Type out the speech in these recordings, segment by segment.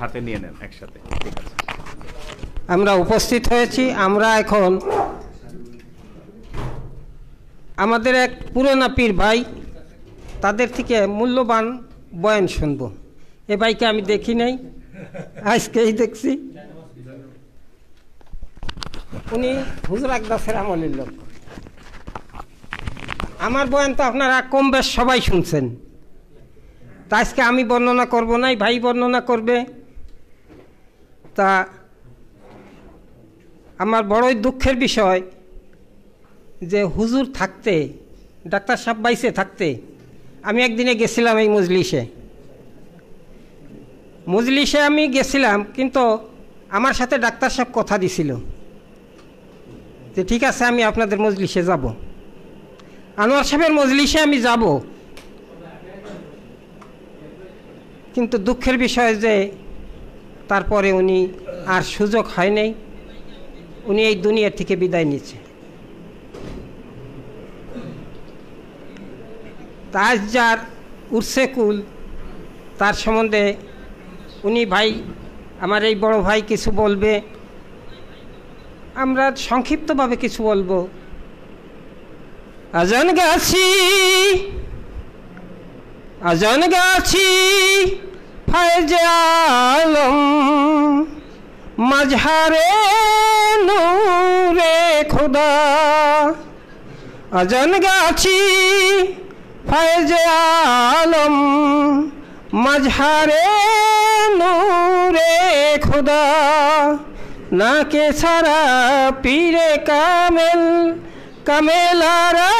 হাতে নিয়ে নেন একসাথে। ঠিক আছে, আমরা উপস্থিত হয়েছি। আমরা এখন আমাদের এক পুরনো পীর ভাই, তাদের থেকে মূল্যবান বয়ান শুনব। এ ভাইকে আমি দেখি নাই, আজকেই দেখছি। উনি হুজুর আকদাসের আমলের লোক। আমার বয়ান তো আপনারা কম বেশ সবাই শুনছেন, তা আজকে আমি বর্ণনা করব না, ভাই বর্ণনা করবে। তা আমার বড়ই দুঃখের বিষয় যে হুজুর থাকতে, ডাক্তার সাহেব বাইসে থাকতে, আমি একদিনে গেছিলাম এই মজলিসে আমি গেছিলাম, কিন্তু আমার সাথে ডাক্তার সাহেব কথা দিছিল যে ঠিক আছে আমি আপনাদের মজলিসে যাব, আনোয়ার সাহেবের মজলিসে আমি যাব। কিন্তু দুঃখের বিষয় যে তারপরে উনি আর সুযোগ হয় নাই, উনি এই দুনিয়ার থেকে বিদায় নিচ্ছে। তাজ যার উর্সে কুল, তার সম্বন্ধে উনি ভাই, আমার এই বড় ভাই কিছু বলবে, আমরা সংক্ষিপ্তভাবে কিছু বলবো। আজান গাছি ফায়জ আলম মজহারে নূরে খুদা। আজান গাছি ফায়জ আলম মজহারে নূরে খুদা। না কে সারা পীরে কামেলারা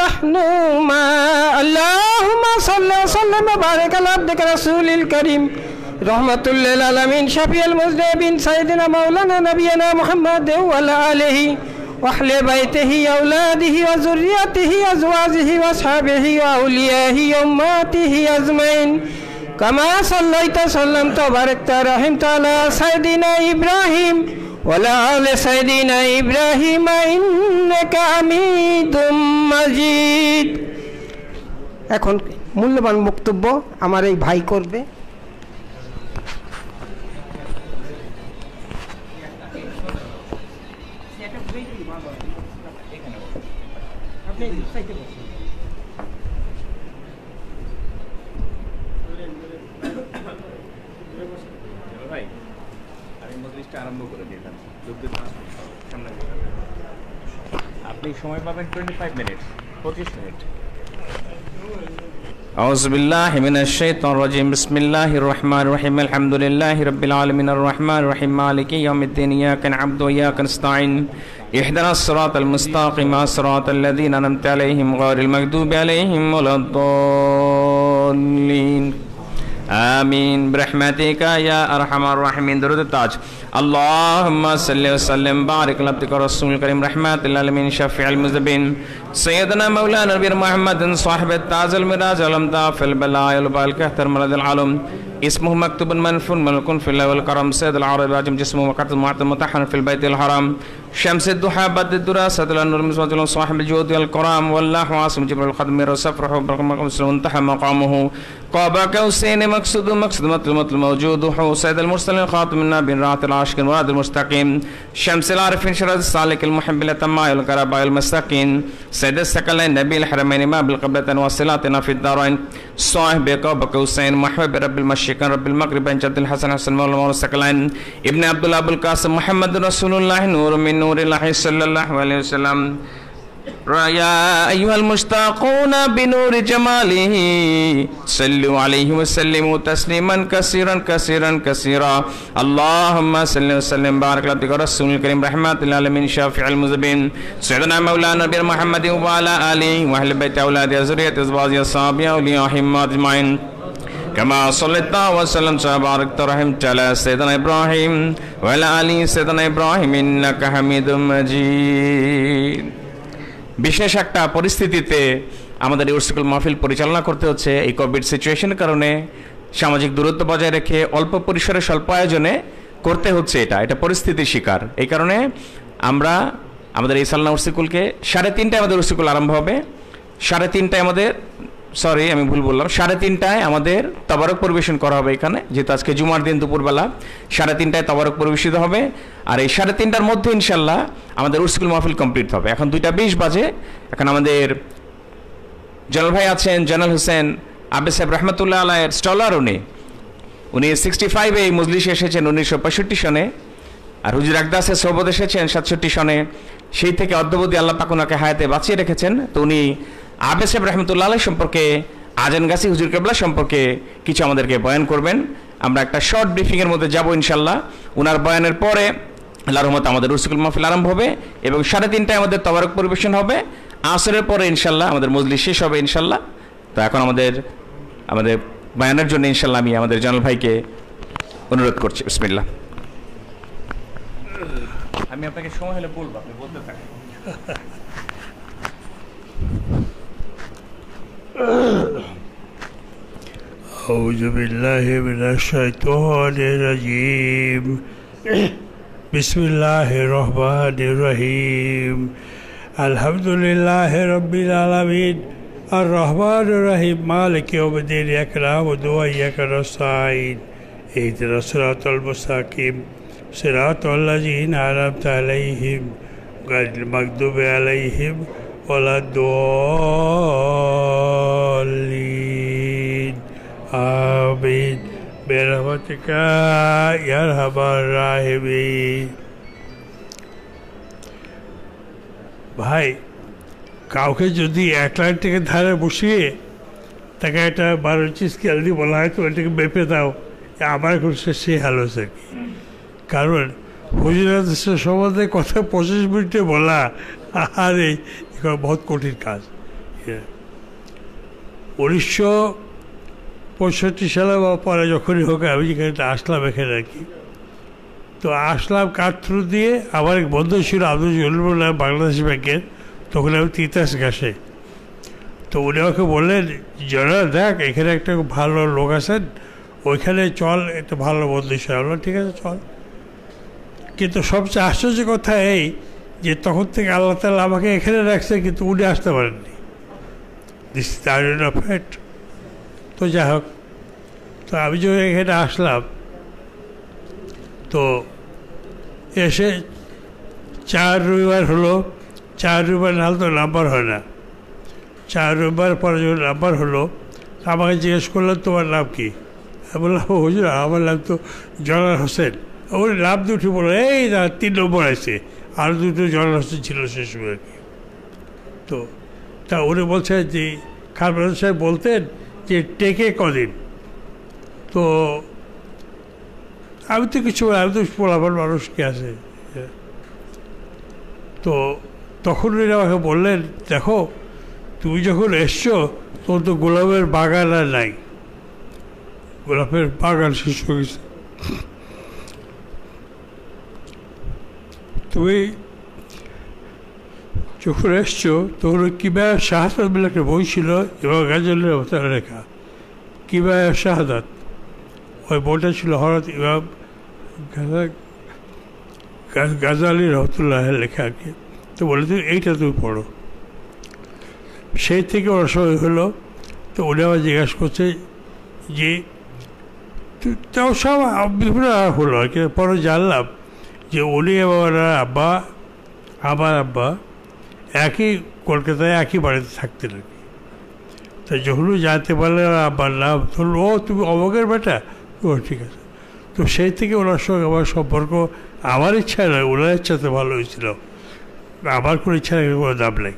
রহনুমা। আল্লাহুম্মা সাল্লি ওয়া সাল্লিম ওয়া বারিক আলা আবদিকা রাসূলিল কারীম রহমাতুল লিল আলামিন শাফিউল মুজনিবিন সাইয়্যিদিনা মাওলানা নবিয়ানা মুহাম্মদ ওয়া আলা আলিহি ওয়া আহলি বাইতিহি আওলাদিহি ওয়া যুররিয়াতিহি আজওয়াজিহি ওয়া আসহাবিহি ওয়া আউলিয়াহি ওয়া উম্মাতিহি আজমাইন কামা সাল্লাইতা সাল্লামতা ওয়া বারাকতা রাহিমতা আলা সাইয়্যিদিনা ইব্রাহিম ওয়ালা আলি সাইয়্যিদিনা ইব্রাহিম ইন্নাকা হামিদুম মাজিদ। এখন মূল্যবান বক্তব্য আমার এই ভাই করবে। আরম্ভ করে দিলাম, আপনি সময় পাবেন 25 মিনিট, 25 মিনিট। أعوذ بالله من الشيطان الرجيم بسم الله الرحمن الرحيم الحمد لله رب العالمين الرحمن الرحيم مالك يوم الدين إياك نعبد وإياك نستعين اهدنا الصراط المستقيم صراط الذين أنعمت عليهم غير المغضوب عليهم ولا الضالين آمين برحمتك يا أرحم الراحمين. درود التاج. اللهم صل وسلم بارك على عبدك ورسولك الكريم رحمة للعالمين شفيع المذنبين سيدنا مولانا نبي محمد صاحب التاج المراج الامتاع في البلاء والبال كهتر مرض العالم اسمه مكتوب منفون ملك في الله والكرم سيد العرب العجم جسمه وقت المعطى متحن في البيت الحرام شمس الضحى بدر الدراسة النور مسوات صاحب الجود والكرام والله عاصم جبريل الخدم رسفره برقم انتهى مقامه قاب قوسين مقصود مطلب موجود سيد المرسلين خاتم النبي راحة العاشقين وراد المستقيم شمس العارفين شرد السالك المحب للتماء والقرباء المستقيم سيد الثقلين نبي الحرمين ما بالقبلة وصلاتنا في الدارين صاحب قاب قوسين محب رب المشرقين رب المغرب جد الحسن حسن مولى الثقلين ابن عبد الله ابو القاسم محمد رسول الله نور من نور الله صلى الله عليه وسلم. يا أيها المشتاقون بنور جماله صلوا عليه وسلموا تسليما كثيرا كثيرا كثيرا. اللهم صل وسلم بارك على عبدك ورسولك الكريم رحمة للعالمين شافع المذنبين سيدنا مولانا نبي محمد وعلى آله وأهل بيت أولاد ذرية أزواجه الصحابة أولياءهم أجمعين كما صليت وسلمت وباركت ورحمت على سيدنا إبراهيم وعلى آل سيدنا إبراهيم إنك حميد مجيد. বিশেষ একটা পরিস্থিতিতে আমাদের এই উর্সুকুল মাহফিল পরিচালনা করতে হচ্ছে। এই কোভিড সিচুয়েশনের কারণে সামাজিক দূরত্ব বজায় রেখে অল্প পরিসরে স্বল্প আয়োজনে করতে হচ্ছে। এটা পরিস্থিতির শিকার। এই কারণে আমরা আমাদের এই সালনা উর্সুকুলকে 3:30টায় আমাদের উর্সুকুল আরম্ভ হবে, 3:30টায় আমাদের সরি আমি ভুল বললাম, 3:30টায় আমাদের তাবারক পরিবেশন করা হবে এখানে, যেহেতু আজকে জুমার দিন দুপুরবেলা 3:30টায় তাবারক পরিবেশিত হবে। আর এই 3:30টার মধ্যে ইনশাল্লাহ আমাদের উরসুল মাহফিল কমপ্লিট হবে। এখন 2:20 বাজে। এখন আমাদের জনাল ভাই আছেন, জনাল হোসেন আবে সাহেব রহমতুল্লাহ আলাইয়ের স্টলার। উনি 65-এ এই মজলিসে এসেছেন 1965 সনে, আর হুজুর আকদাসের সোহবত এসেছেন 67 সনে। সেই থেকে অদ্যবধি আল্লাহ পাক ওনাকে হায়াতে বাঁচিয়ে রেখেছেন। তো উনি আবে সাহেব রহমতুল্লাহ আলাই সম্পর্কে, আজানগাছি হুজুর কেবলা সম্পর্কে কিছু আমাদেরকে বয়ান করবেন। আমরা একটা শর্ট ব্রিফিংয়ের মধ্যে যাব ইনশাল্লাহ। ওনার বয়ানের পরে আল্লাহর রহমতে আমাদের উরসুল মাহফিল আরম্ভ হবে এবং 3:30টায় আমাদের তাবারক পরিবেশন হবে। আসরের পরে ইনশাল্লাহ আমাদের মজলিস শেষ হবে ইনশাল্লাহ। তো এখন আমাদের বয়ানের জন্য ইনশাল্লাহ আমি আমাদের জনাল ভাইকে অনুরোধ করছি। বিসমিল্লাহ। আমি আপনাকে সময় হলে বলবো, আপনি বলতে থাকেন। আউযু বিল্লাহি মিনাশ শাইতানির রাজীম। বিসমিল্লাহির রহমানির রহিম। আলহামদুলিল্লাহি রাব্বিল আলামিন আর রহমানির রহিম মালিকি ইয়াউমিদ্দিন। ইয়্যাকা না'বুদু ওয়া ইয়্যাকা নাস্তাঈন। ইহদিনাস সিরাতাল মুস্তাকিম সিরাতাল লাযীনা আন'আমতা আলাইহিম গায়রিল মাগদুবি আলাইহিম ওয়ালাদ-দাল্লিন। আমিন বিরহমাতিকা ইয়া আরহামার রাহিমিন। ভাই, কাউকে যদি অ্যাটলান্টিকের ধারে বসিয়ে তাকে একটা 12 ইঞ্চি স্কেল দিয়ে বলা হয় তো এটাকে মেপে দাও, আমার এখন সে হালো আর কি। কারণ হুজুরের সম্বন্ধে কথা 25 মিনিটে বলা আর এই বহুত কঠিন কাজ। 1965 সালে বা পরে যখনই হোক আমি যেখানে আসলাম এখানে আর কি। তো আসলাম কার থ্রু দিয়ে, আমার এক বন্ধু ছিল আব্দুল জলিল বাংলাদেশ ব্যাংকের, তখন আমি তিতাস ঘাসে। তো উনি আমাকে বললেন, জনাল দেখ এখানে একটা ভালো লোক আছেন, ওইখানে চল, একটা ভালো বন্ধু হিসাবে। বললাম ঠিক আছে চল। কিন্তু সবচেয়ে আশ্চর্য কথা এই যে তখন থেকে আল্লাহ তাআলা আমাকে এখানে রাখছে, কিন্তু উনি আসতে পারেননি। This is the irony of it. তো যাই হোক, তো আমি যখন এখানে আসলাম তো এসে 4 রবিবার হলো। 4 রবিবার নাহলে তো নাম্বার হয় না। 4 রবিবার পরে যখন নাম্বার হলো আমাকে জিজ্ঞেস করলেন তোমার নাম কি? আমি বললাম হুজুর আমার নাম তো জনাল হোসেন। ওর নাম দুটো বললো, এই না 3 নম্বর আছে, আর দুটো জনাল হোসেন ছিল সে সময় আর কি। তো তা উনি বলছে যে খান সাহেব বলতেন যে টেকে কদিন। তো আমি তো কিছু, আমি তো বলাবার মানুষ কে আছে। তো তখন উনি আমাকে বললেন, দেখো তুমি যখন এসছো তোর তো গোলাপের বাগান আর নাই, গোলাপের বাগান শেষ হয়ে গেছে। তুমি যখন এসছো তখন কিভাবে শাহাদাত বলে একটা বই ছিল এবং গাজলের অবতারে লেখা কিভাবে শাহাদাত, ওই বইটা ছিল হযরত ইমাম গাজালি রহমতুল্লাহ লেখা আর কি। তো বলে তুমি এইটা তুমি পড়ো। সেই থেকে ওর সময় হলো। তো উনি আবার জিজ্ঞাসা করছে যে তাও সব বিভিন্ন হলো আর কি। পরে জানলাম যে উনি আমার আব্বা, আমার আব্বা একই কলকাতায় একই বাড়িতে থাকতেন আর কি। তো যখন জানতে পারলে আব্বার নাম, ধরুন ও তুমি অমকের বেটা, ও ঠিক আছে। তো সেই থেকে ওনার সঙ্গে আমার সম্পর্ক আমার ইচ্ছা নয়, ওনার ইচ্ছাতে ভালো হয়েছিল, আমার কোনো ইচ্ছা নেই, কোনো দাম নেই।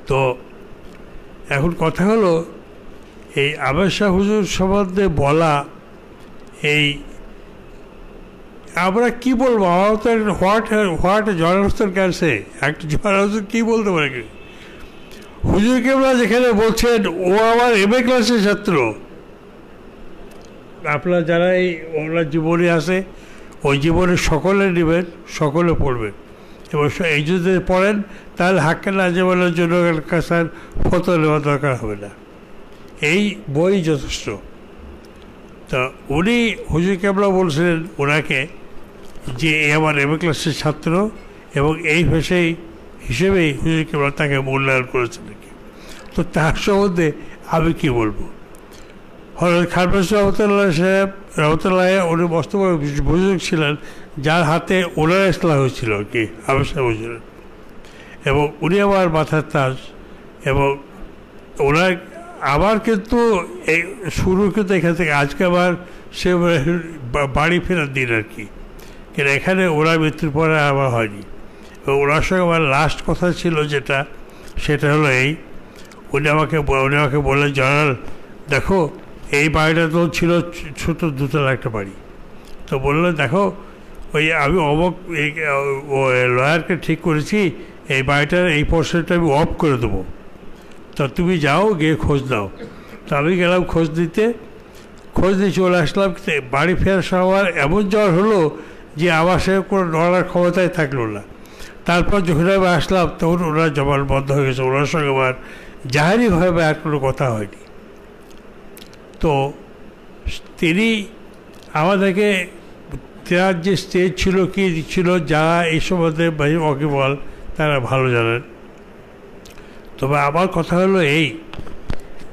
তো এখন কথা হলো এই আবেদ শাহ হুজুর সম্বন্ধে বলা, এই আমরা কী বলবো, আমার তো হোয়াট জনাল হোসেন কাছে একটা জনাল হোসেন কী বলতে পারে? হুজুর কেবলা যেখানে বলছেন ও আমার MA ক্লাসের ছাত্র। আপনার যারা এই ওনার জীবনে আছে ওই জীবনে সকলে নেবেন, সকলে পড়বেন এবং এই যদি পড়েন তাহলে হাক্কে না জীবনের জন্য কাছার ফটো নেওয়া দরকার হবে না, এই বই যথেষ্ট। তা উনি হুজুর কেবলা বলছিলেন ওনাকে যে এ আমার MA ক্লাসের ছাত্র এবং এই হিসেবেই হুজুর কেবলা তাকে মূল্যায়ন করেছেন আর কি। তো তার সম্বন্ধে আমি কী বলবো। হজরত খারবাস রহমতুল্লাহ সাহেব রহমতুল্লাহ উনি মস্ত বড় বুজুর্গ ছিলেন, যার হাতে ওনার ইসলাম হয়েছিল আর কি, আবার সাহেব ছিলেন, এবং উনি আমার মাথার তাজ। এবং ওনার আবার কিন্তু এই শুরু কিন্তু এখান থেকে আজকে আবার সে বাড়ি ফেরার দিন আর কি, কিন্তু এখানে ওনার মৃত্যুর পরে আবার হয়নি। এবং ওনার সঙ্গে আমার লাস্ট কথা ছিল যেটা, সেটা হলো এই, উনি আমাকে বললেন, জয়নাল দেখো এই বাড়িটা তো ছিল ছোটো দুতলা একটা বাড়ি, তো বললেন দেখো ওই আমি অমক লয়ারকে ঠিক করেছি এই বাড়িটার এই পোর্শনটা আমি অফ করে দেবো, তা তুমি যাও গিয়ে খোঁজ দাও। তো আমি গেলাম খোঁজ দিয়ে চলে আসলাম। বাড়ি ফেরার সময় এমন জ্বর হলো যে আমার সে কোনো নড়ার ক্ষমতায় থাকলো না। তারপর যখন আমি আসলাম তখন ওনার জবান বন্ধ হয়ে গেছে, ওনার সঙ্গে আমার জাহারিভাবে আর কোনো কথা হয়নি। তো তিনি আমাদেরকে, তার যে স্টেজ ছিল কি ছিল, যারা এই সম্বন্ধে ওয়াকিবহাল তারা ভালো জানেন। তবে আমার কথা হলো এই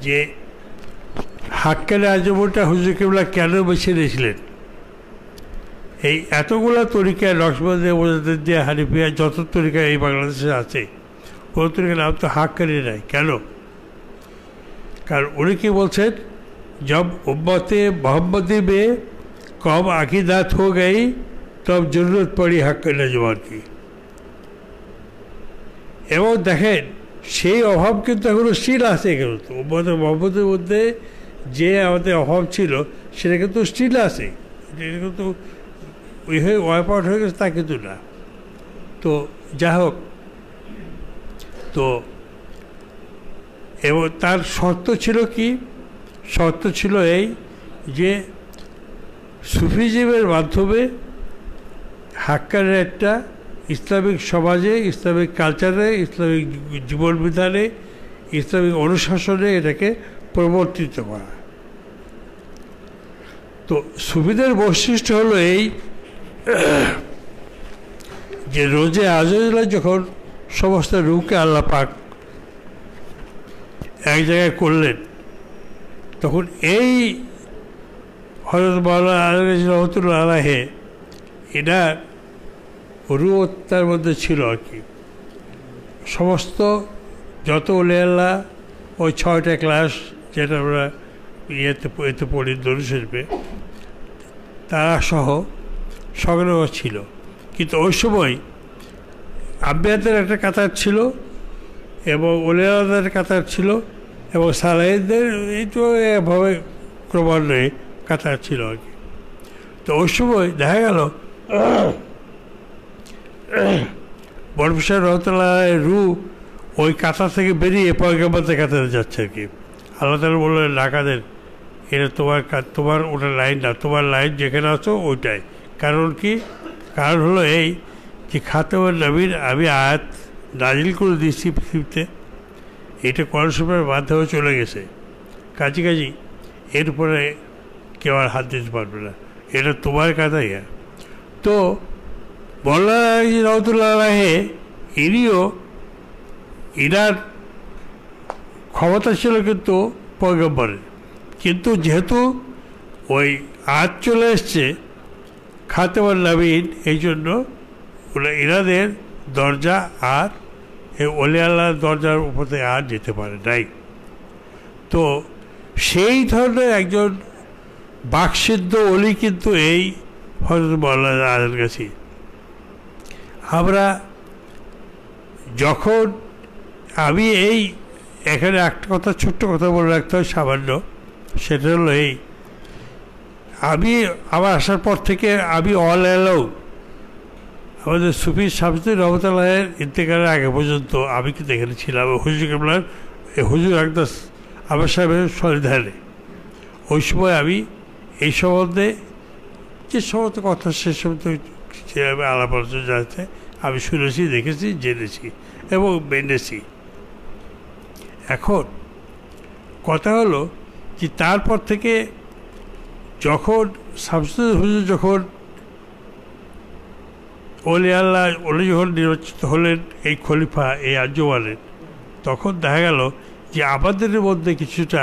যে হাক্কানি আজমটা হুজুর কিবলা কেন বেছে নিয়েছিলেন। এই এতগুলো তরিকা নকশবন্দি মোজাদ্দেদ দিয়ে হানিফিয়া যত তরিকা এই বাংলাদেশে আছে, কোনো তরিকার নাম তো হাক্কানি নাই। কেন? কারণ উনি কি বলছেন, जब उम्मत मोहम्मदी में कौम अकीदत हो गई तब जरूरत पड़ी हक नजवान की। এবং দেখেন সেই অভাব কিন্তু এখনো স্টিল আছে, কিন্তু উম্মত মোহাম্মদের মধ্যে যে আমাদের অভাব ছিল সেটা কিন্তু স্টিল আছে, এটা কিন্তু ওয়াইপ আউট হয়ে গেছে তা কিন্তু না। তো যাই হোক, তো এবং তার শর্ত ছিল কি, শর্ত ছিল এই যে সুফিজমের মাধ্যমে হাক্কানের একটা ইসলামিক সমাজে, ইসলামিক কালচারে, ইসলামিক জীবন বিধানে, ইসলামিক অনুশাসনে এটাকে প্রবর্তিত করা। তো সুফিদের বৈশিষ্ট্য হলো এই যে রোজে আজলা যখন সমস্ত রূহকে আল্লাহ পাক এক জায়গায় করলেন, তখন এই হযরত মাওলানা আলী রহমতুল্লাহ আলাইহি এনার রূহ তার মধ্যে ছিল আর কি। সমস্ত যত ওলি আল্লাহ ওই 6টা ক্লাস যেটা আমরা এতে পড়ি দরুদ শরীফে, তারা সহ সংগ্রহ ছিল। কিন্তু ওই সময় আম্বিয়াদের একটা কাতার ছিল এবং ওলি আল্লাহদের কাতার ছিল এবং সালাহিনদের এই তো এভাবে ক্রমান্বয়ে কাতার ছিল আর কি। তো ওই সময় দেখা গেল বরফিসার রহমতুল্লাহ রূহ ওই কাতার থেকে বেরিয়ে পয়গম্বরদের কাতারে যাচ্ছে আর কি। আল্লাহ তাআলা বললেন ডাকাদের, এটা তোমার ওটা লাইন না, তোমার লাইন যেখানে আছো ওইটাই। কারণ কি? কারণ হলো এই যে খাতামুন নবীর আমি আয়াত নাজিল করে দিচ্ছি পৃথিবীতে, এটা কোরআন শরীফের মাধ্যমে চলে গেছে, কাজী এর উপরে কেউ আর হাত দিতে পারবে না, এটা তোমার কাতাই। তো মাওলানা রহমতুল্লাহ আলাইহি এনার ক্ষমতা ছিল কিন্তু পয়গম্বরের, কিন্তু যেহেতু ওই আয়াত চলে এসছে খাতামুন নবীন, এই জন্য এনাদের দরজা আর এই ওলি আল্লাহর দরজার উপরে আর যেতে পারে নাই। তো সেই ধরনের একজন বাকসিদ্ধ অলি কিন্তু এই হযরত মাওলানা আলীর কাছে। আমরা যখন আমি এই এখানে একটা কথা, ছোট্ট কথা বলে রাখতে হয় সামান্য, সেটা হলো এই, আমি আমার আসার পর থেকে আমি অল অ্যালাউ আমাদের সুফি শামসুদ্দিন রহমতুল্লাহের ইন্তেকালের আগে পর্যন্ত আমি কিন্তু এখানে ছিলাম হুজুর কেবলার হুজুর আকদাস আবার সাহেবের সন্ধানে। ওই সময় আমি এই সম্বন্ধে যে সমস্ত কথা সে সমস্ত সেভাবে আলাপ আলোচনা জানতে আমি শুনেছি, দেখেছি, জেনেছি এবং মেনেছি। এখন কথা হলো যে তারপর থেকে যখন শামসুদ্দিন হুজুর যখন ওলি আল্লাহ যখন নির্বাচিত হলেন এই খলিফা এই আঞ্জুমানের, তখন দেখা গেল যে আমাদের মধ্যে কিছুটা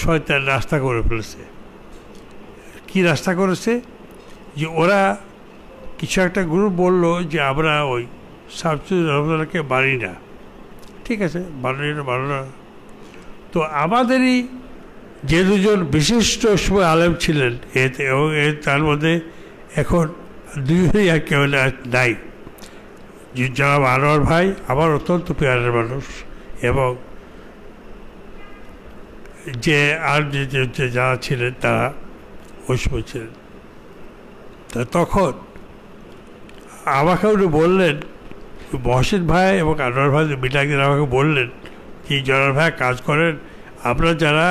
শয়তান রাস্তা করে ফেলেছে। কি রাস্তা করেছে? যে ওরা কিছু একটা গ্রুপ বলল যে আমরা ওই শামসুর রহমানকে মানি না। ঠিক আছে, মানো না। তো আমাদেরই যে দুজন বিশিষ্ট সময় আলেম ছিলেন এতে, এবং তার মধ্যে এখন দুইজনই আর কেউ নাই। জনাব আনোয়ার ভাই আমার অত্যন্ত পেয়ারের মানুষ, এবং যে আর যে যারা ছিলেন তারা ওই সময় ছিলেন। তা তখন আমাকে উনি বললেন, মহসিন ভাই এবং আনোয়ার ভাই মিলাগির আমাকে বললেন যে জনাব ভাই কাজ করেন, আমরা যারা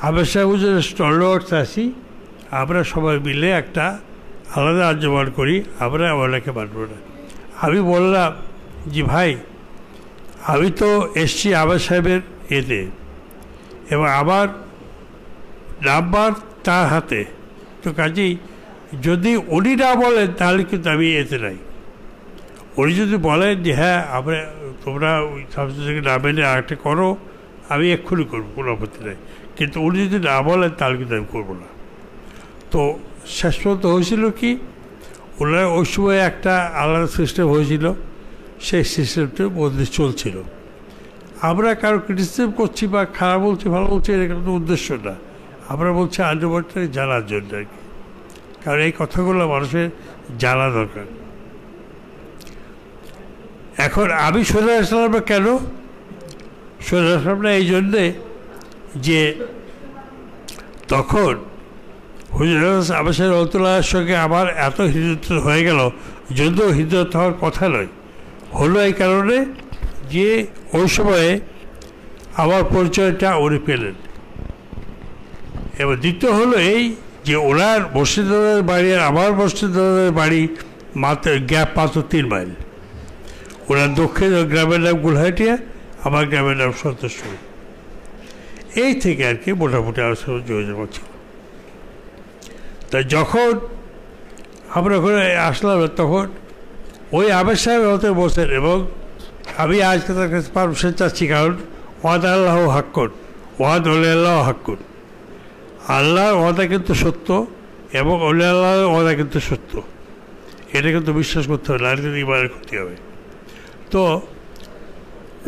আবেশাহুজের স্টলওয়ার্স আছি আমরা সবাই মিলে একটা আলাদা আঞ্জমান করি, আমরা ওনাকে মানব না। আমি বললাম যে ভাই আমি তো এসছি আবেদ সাহেবের এতে, এবং আমার নাম্বার তার হাতে, তো কাজেই যদি উনি না বলেন তাহলে কিন্তু আমি এতে নাই। উনি যদি বলেন যে হ্যাঁ আমরা তোমরা ওই সাবজেক্টকে না মেনে আরেকটা করো, আমি এক্ষুনি করবো, কোনো আপত্তি নেই। কিন্তু উনি যদি না বলেন তাহলে কিন্তু আমি করবো না। তো শেষ পর্যন্ত হয়েছিল কি, ওনার ওই সময় একটা আলাদা সিস্টেম হয়েছিল, সেই সিস্টেমটার মধ্যে চলছিল। আমরা কারো ক্রিটিসিজম করছি বা খারাপ বলছি ভালো বলছি এটা কিন্তু উদ্দেশ্য না, আমরা বলছি আন্দোলনটাকে জানার জন্য আর কি, কারণ এই কথাগুলো মানুষের জানা দরকার। এখন আমি সোজা আসলাম কেন? সোজা আসলাম না এই জন্যে যে তখন হুজুর আবাসের রহমতুল্লাহর সঙ্গে আমার এত হিজরত হয়ে গেল, যদিও হিজরত হওয়ার কথা নয়, হলো এই কারণে যে ওই সময়ে আমার পরিচয়টা উনি পেলেন। এবং দ্বিতীয় হলো এই যে ওনার মুর্শিদাবাদের বাড়ি আর আমার মুর্শিদাবাদের বাড়ি মাত্র গ্যাপ মাত্র 3 মাইল। ওনার দক্ষিণ গ্রামের নাম গুলহাটিয়া, আমার গ্রামের নাম সন্তোষপুর। এই থেকে আর কি মোটামুটি আমার সঙ্গে যোগাযোগ ছিল। তাই যখন আমরা ওখানে আসলাম তখন ওই আবেদ সাহেব হতে বসেন, এবং আমি আজকে তার কাছে পারমিশন চাচ্ছি, কারণ ওয়াদ আল্লাহ হাক্কুন ওয়াদ আল্লাহ হাক্কুন, আল্লাহর ওয়াদা কিন্তু সত্য এবং আল্লাহর ওয়াদা কিন্তু সত্য, এটা কিন্তু বিশ্বাস করতে হবে, আর কিন্তু ইমানের ক্ষতি হবে। তো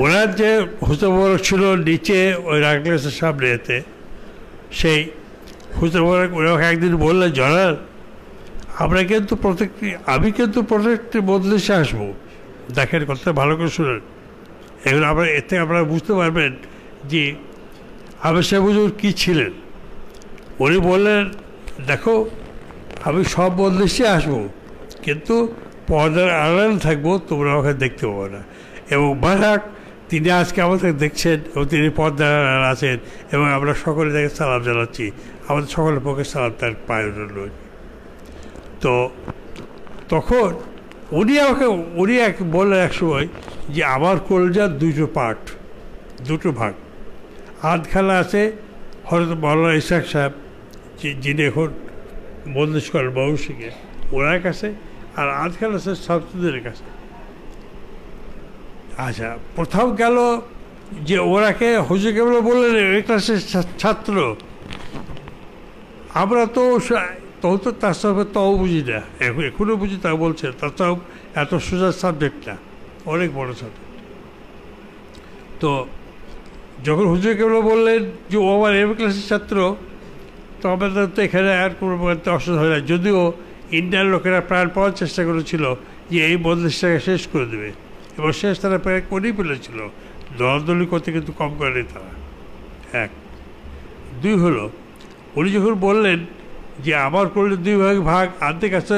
ওনার যে হুজুর মোবারক ছিল নিচে ওই রাগলেসের সামনে এতে, সেই হুজুর মোবারক ওনাকে একদিন বললেন, জনাব আমরা কিন্তু আমি কিন্তু প্রত্যেকটি মজলিসে আসবো। দেখেন কথা ভালো করে শুনেন, এগুলো আমরা এতে আপনারা বুঝতে পারবেন যে আবেদ সাহেব হুজুর কী ছিলেন। উনি বললেন, দেখো আমি সব মজলিসে আসবো, কিন্তু পর্দার আড়াল থাকবো, তোমরা ওখানে দেখতে পাবো না। এবং বারাক তিনি আজকে আমাদের দেখছেন এবং তিনি পর্দার আড়াল আছেন, এবং আমরা সকলে তাকে সালাম জানাচ্ছি, আমাদের সকলের পক্ষে সালাম তার পায়ে রইল। তো তখন উনি বললেন এক সময় যে আমার কলজার দুটো ভাগ, আধখানা আছে হয়তো মাওলানা ইসহাক সাহেব যিনি এখন বন্দিশ করেন ময়মনসিংহে, ওনার কাছে, আর আধখানা আছে শামসুদ্দিনের কাছে। আচ্ছা, প্রথম গেল যে ওনাকে হুজুর কেবল বললেন এই ক্লাসের ছাত্র, আমরা তো তার সঙ্গে তাও বুঝি না, এখনও বুঝি তা বলছে, তাও এত সোজা সাবজেক্ট না, অনেক বড় সাবজেক্ট। তো যখন হুজুর কেবল বললেন যে ও আমার এম ক্লাসের ছাত্র, তো আমাদের তো এখানে আর কোনো অসুবিধা হয় না, যদিও ইন্ডিয়ার লোকেরা প্রাণ পাওয়ার চেষ্টা করেছিল যে এই মজলিসটাকে শেষ করে দেবে, এবং শেষ তারা প্রায় করেই ফেলেছিল, দলাদলি করতে কিন্তু কম করেনি তারা। 1 2 হলো উনি যখন বললেন যে আমার করলে 2 ভাগ আর্ধেক আছে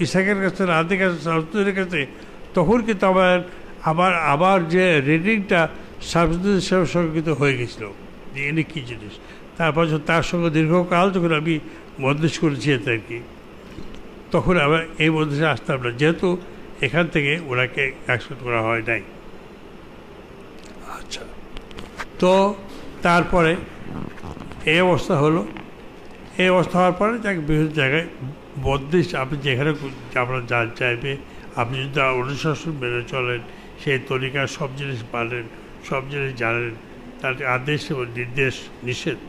ইসাকের কাছে, আর্ধেক আছে শামসুদ্দিনের কাছে, তখন কিন্তু আবার যে রেটিংটা শামসুদ্দিনের সঙ্গে কিন্তু হয়ে গেছিল যে এনে কী জিনিস। তারপর তার সঙ্গে দীর্ঘকাল যখন আমি মজলিস করেছি এতে আর কি, তখন আবার এই মজলিসে আসতাম না, যেহেতু এখান থেকে ওনাকে অ্যাকসেপ্ট করা হয় নাই। আচ্ছা, তো তারপরে এই অবস্থা হলো। এই অবস্থা হওয়ার পরে যাকে বিভিন্ন জায়গায় মজলিস আপনি যেখানে আপনার যা চাইবে, আপনি যদি অনুশাসন মেনে চলেন, সেই তরিকার সব জিনিস পারেন, সব জিনিস জানেন, তার আদেশ এবং নির্দেশ নিষেধ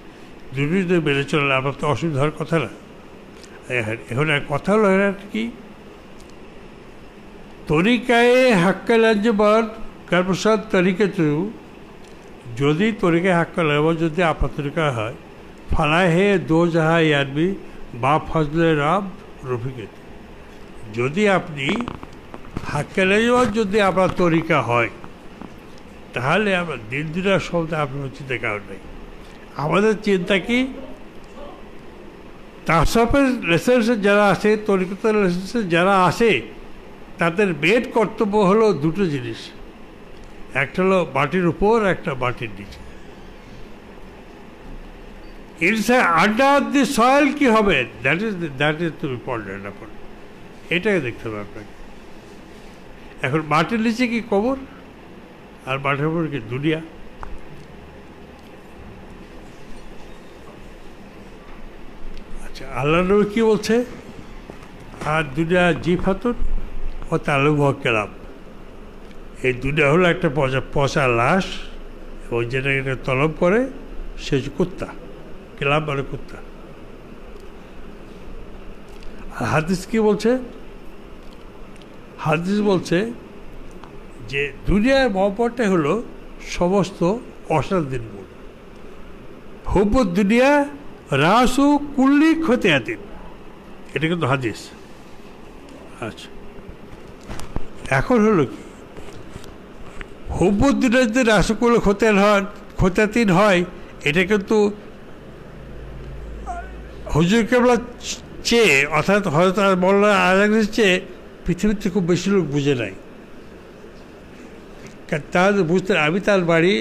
দুটোই তো মেনে চললে আমার তো অসুবিধা হওয়ার কথা না। এখন কথা হলো কি, তরিকায় হাক্কাল আঞ্জুমান কারপ্রসাদ তরিকাতু, যদি তরিকায় হাক্কাল এবং যদি আপনার তরিকা হয়, ফালাহে দো জাহা ইয়ারবি বা ফজলে রাব রফিকেত, যদি আপনি হাক্কাল আঞ্জুমান যদি আপনার তরিকা হয়, তাহলে আমরা দিন দিনের শব্দে আপনার চিন্তা কারণ নেই। আমাদের চিন্তা কি, তাসাফের লেসেন্সে যারা আছে, তরিকতের লেসেন্সে যারা আছে, তাদের মেন কর্তব্য হলো দুটো জিনিস, একটা হলো মাটির উপর, একটা মাটির নিচে। ইনসাইড আন্ডার দি সয়েল কি হবে, দ্যাট ইজ টু ইম্পর্টেন্ট। এখন এটাকে দেখতে হবে আপনাকে। এখন মাটির নিচে কি কবর, আর মাটির উপর কি দুনিয়া। আচ্ছা, আল্লাহ নবী কি বলছে, আর দুনিয়া জিফাতুন ও তালুব কেলাম, এই দুনিয়া হলো একটা পচা লাশ, এবং যেটা এটা তলব করে সে কুত্তা, কেলাম মানে কুত্তা। আর হাদিস কি বলছে, হাদিস বলছে যে দুনিয়ার মহব্বতটাই হলো সমস্ত অশান্তির মূল। হুব্ব দুনিয়া রাসু কুল্লি খতিয়াতিন, এটা কিন্তু হাদিস। আচ্ছা, এখন হলো কি, হুব্ব দুনিয়া যদি রাসু কুল্লি খতিয়াতিন হয়, এটা কিন্তু হুজুর কেবলা চেয়ে, অর্থাৎ হয়তো মোল্লা আজাদের চেয়ে পৃথিবীতে খুব বেশি লোক বুঝে নাই। তার বুঝতে, আমি তার বাড়ি,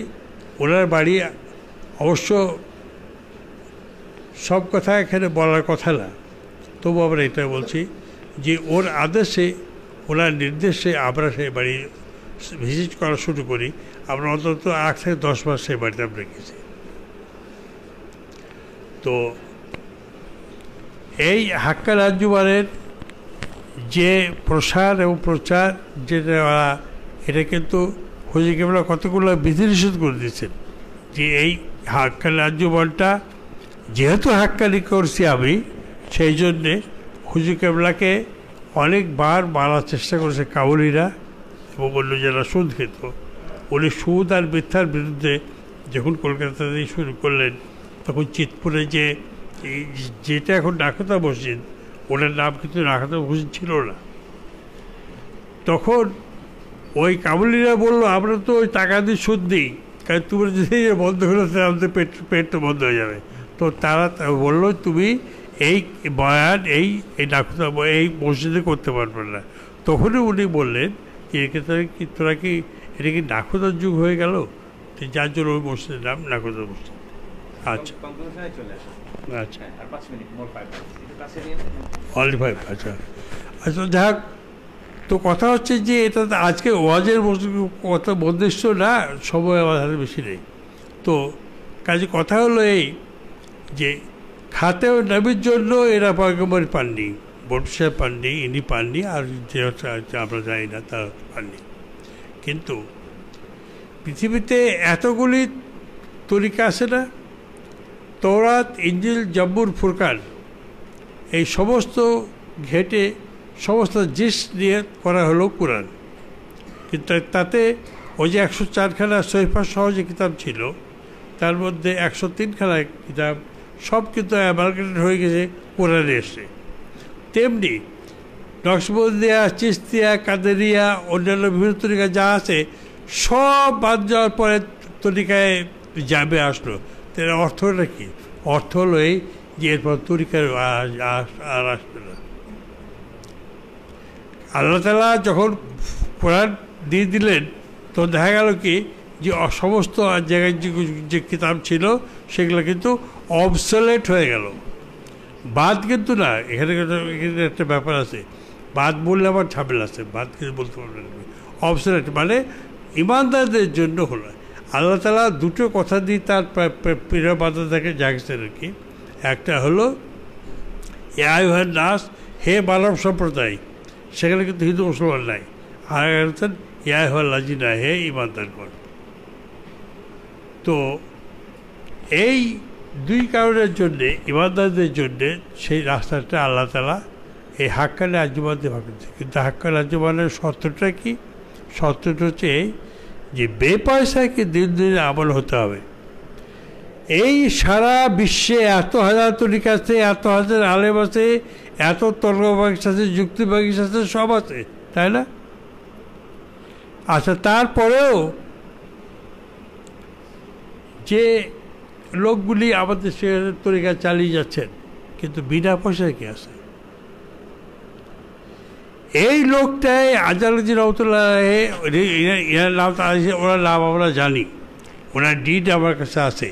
ওনার বাড়ি, অবশ্য সব কথা এখানে বলার কথা না, তবু আমরা এটা বলছি যে ওর আদেশে, ওনার নির্দেশে আমরা সেই বাড়ি ভিজিট করা শুরু করি। আমরা অন্তত 8 থেকে 10 মাস সেই বাড়িতে আমরা গেছি। তো এই হাক্কাল আঞ্জুমানের যে প্রসার এবং প্রচার, যেটা এটা কিন্তু হুজুর কেবলা কতগুলো বিধিনিষেধ করে দিয়েছেন যে এই হাক্কাল আঞ্জুমানটা যেহেতু হাক্কালি করছি আমি, সেই জন্যে হুজুর কেবলাকে অনেকবার মারার চেষ্টা করেছে কাবুলিরা এবং অন্য যারা সুদ খেত। উনি সুদ আর মিথ্যার বিরুদ্ধে যখন কলকাতাতে শুরু করলেন, তখন চিতপুরে যেটা এখন নাখোদা মসজিদ, ওনার নাম কিন্তু নাখোদা মসজিদ ছিল না। তখন ওই কাবুলিরা বললো, আমরা তো ওই টাকা দিয়ে সুদ দিই, কারণ তুমি যদি বন্ধ হলে আমাদের পেট তো বন্ধ হয়ে যাবে। তো তারা বললো, তুমি এই বয়ান এই নাখোদা এই মসজিদে করতে পারবে না। তখনই উনি বললেন যে তোরা কি এটা কি নাখোদার যুগ হয়ে গেল, যার জন্য ওই মসজিদের নাম নাখোদা মসজিদ। আচ্ছা আচ্ছা, অনলি 5। আচ্ছা আচ্ছা, যাক, তো কথা হচ্ছে যে এটা আজকে ওয়াজের কথা বন্দিষ্ট না, সময় আমার হাতে বেশি নেই। তো কাজে কথা হলো এই যে খাতেও নবীর জন্য এরা পয়গম্বর পাননি, বড় সাহেব পাননি, ইনি পাননি, আর যে আমরা জানি না তারা পাননি। কিন্তু পৃথিবীতে এতগুলি তরিকা আছে না, তওরাত, ইনজিল, জব্বুর, ফুরকান, এই সমস্ত ঘেটে সমস্ত জিস নিয়ে করা হলো কোরআন। কিন্তু তাতে ওই যে 104খানা সহিফা সহ যে কিতাব ছিল, তার মধ্যে 103খানা কিতাব সব কিন্তু অ্যামালগেটেড হয়ে গেছে কোরআনে এসে। তেমনি নকশবন্দিয়া, চিস্তিয়া, কাদেরিয়া, অন্যান্য বিভিন্ন তরিকা যা আছে সব বাদ যাওয়ার পরে তরিকায় যাবে আসলো। তার অর্থটা কি? অর্থ হলো এই যে এরপর তরিকার আর আসবে না। আল্লাহ তাআলা যখন কোরআন দিয়ে দিলেন, তো দেখা গেল কি যে সমস্ত জায়গায় যে কিতাব ছিল সেগুলো কিন্তু অবসলেট হয়ে গেল। বাদ কিন্তু না, এখানে একটা ব্যাপার আছে, বাদ বললে আবার ঝামেলা আছে, বাদ কিছু বলতে পারবেন। অবসলেট মানে ইমানদারদের জন্য হলো। আল্লাহ তাআলা দুটো কথা দিয়ে তার প্রিয় বান্দাদেরকে জাগিয়েছেন আর কি। একটা হলো ইয়া নাস, হে মানব সম্প্রদায়, সেখানে কিন্তু হিন্দু মুসলমান নাই। আর হচ্ছেন ইয়া লাজিনা, হে ইমানদারগণ। তো তো এই দুই কারণের জন্যে ইমানদারদের জন্যে সেই রাস্তাটা আল্লাহ তাআলা এই হাক্কানি আঞ্জুমান দিয়ে ভাগ করেছে। কিন্তু হাক্কানি আঞ্জুমানের শর্তটা কি? শর্তটা হচ্ছে এই যে বেপয়সায় কি দিন দিন আমল হতে হবে। এই সারা বিশ্বে এত হাজার তরিকা আছে, এত হাজার আলেম আছে, এত তর্ক বাগিস আছে, যুক্তি বাগিস আছে, সব আছে, তাই না? আচ্ছা, তারপরেও যে লোকগুলি আমাদের সে তরিকা চালিয়ে যাচ্ছেন, কিন্তু বিনা পয়সায় কি আছে? এই লোকটাই আজালুদ্দিন রহমতুল্লাহ, ওনার নাম আমরা জানি, ওনার ডিড আমার কাছে আছে,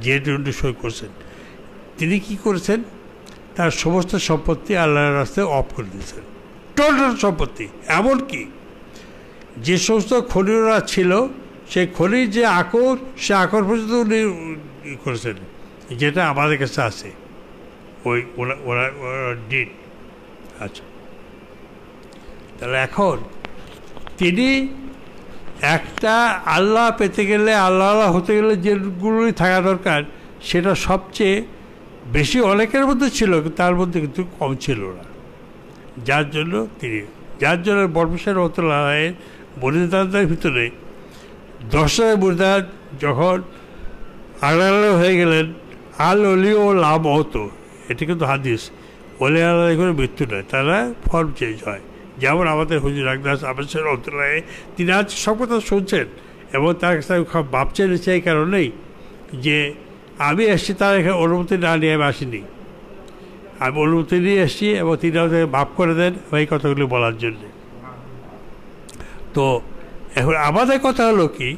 যেহেতু উনি সই করছেন। তিনি কি করেছেন? তার সমস্ত সম্পত্তি আল্লাহর রাস্তায় অফ করে দিয়েছেন, টোটাল সম্পত্তি। এমনকি যে সমস্ত খনিরা ছিল, সেই খনির যে আকর, সে আকর পর্যন্ত উনি করেছেন, যেটা আমাদের কাছে আছে, ওই ওনার ডিড। আচ্ছা, তাহলে এখন তিনি একটা আল্লাহ পেতে গেলে, আল্লাহ হতে গেলে যেগুলোই থাকা দরকার, সেটা সবচেয়ে বেশি অনেকের মধ্যে ছিল, তার মধ্যে কিন্তু কম ছিল না। যার জন্য বর্মশাহ রহমতুল্লাহ মুরিদানদের ভিতরে 10 মুরিদান যখন আল্লাহ হয়ে গেলেন, আল অলি ও লাভ হতো, এটি কিন্তু হাদিস। অলি আল্লাহ করে মৃত্যু নয়, তারা ফর্ম চেঞ্জ হয়। যেমন আমাদের হুজুর আকদাস আবশ্যক রহমতুল্লাহ, তিনি আজ সব কথা শুনছেন এবং তার কাছে ভাবছেন সেই কারণেই যে আমি এসছি, তার এখানে অনুমতি না নিয়ে আমি আসিনি, আমি অনুমতি নিয়ে এসছি এবং তিনি আমাদের মাফ করে দেন এই কথাগুলি বলার জন্যে। তো এখন আমাদের কথা হলো কি?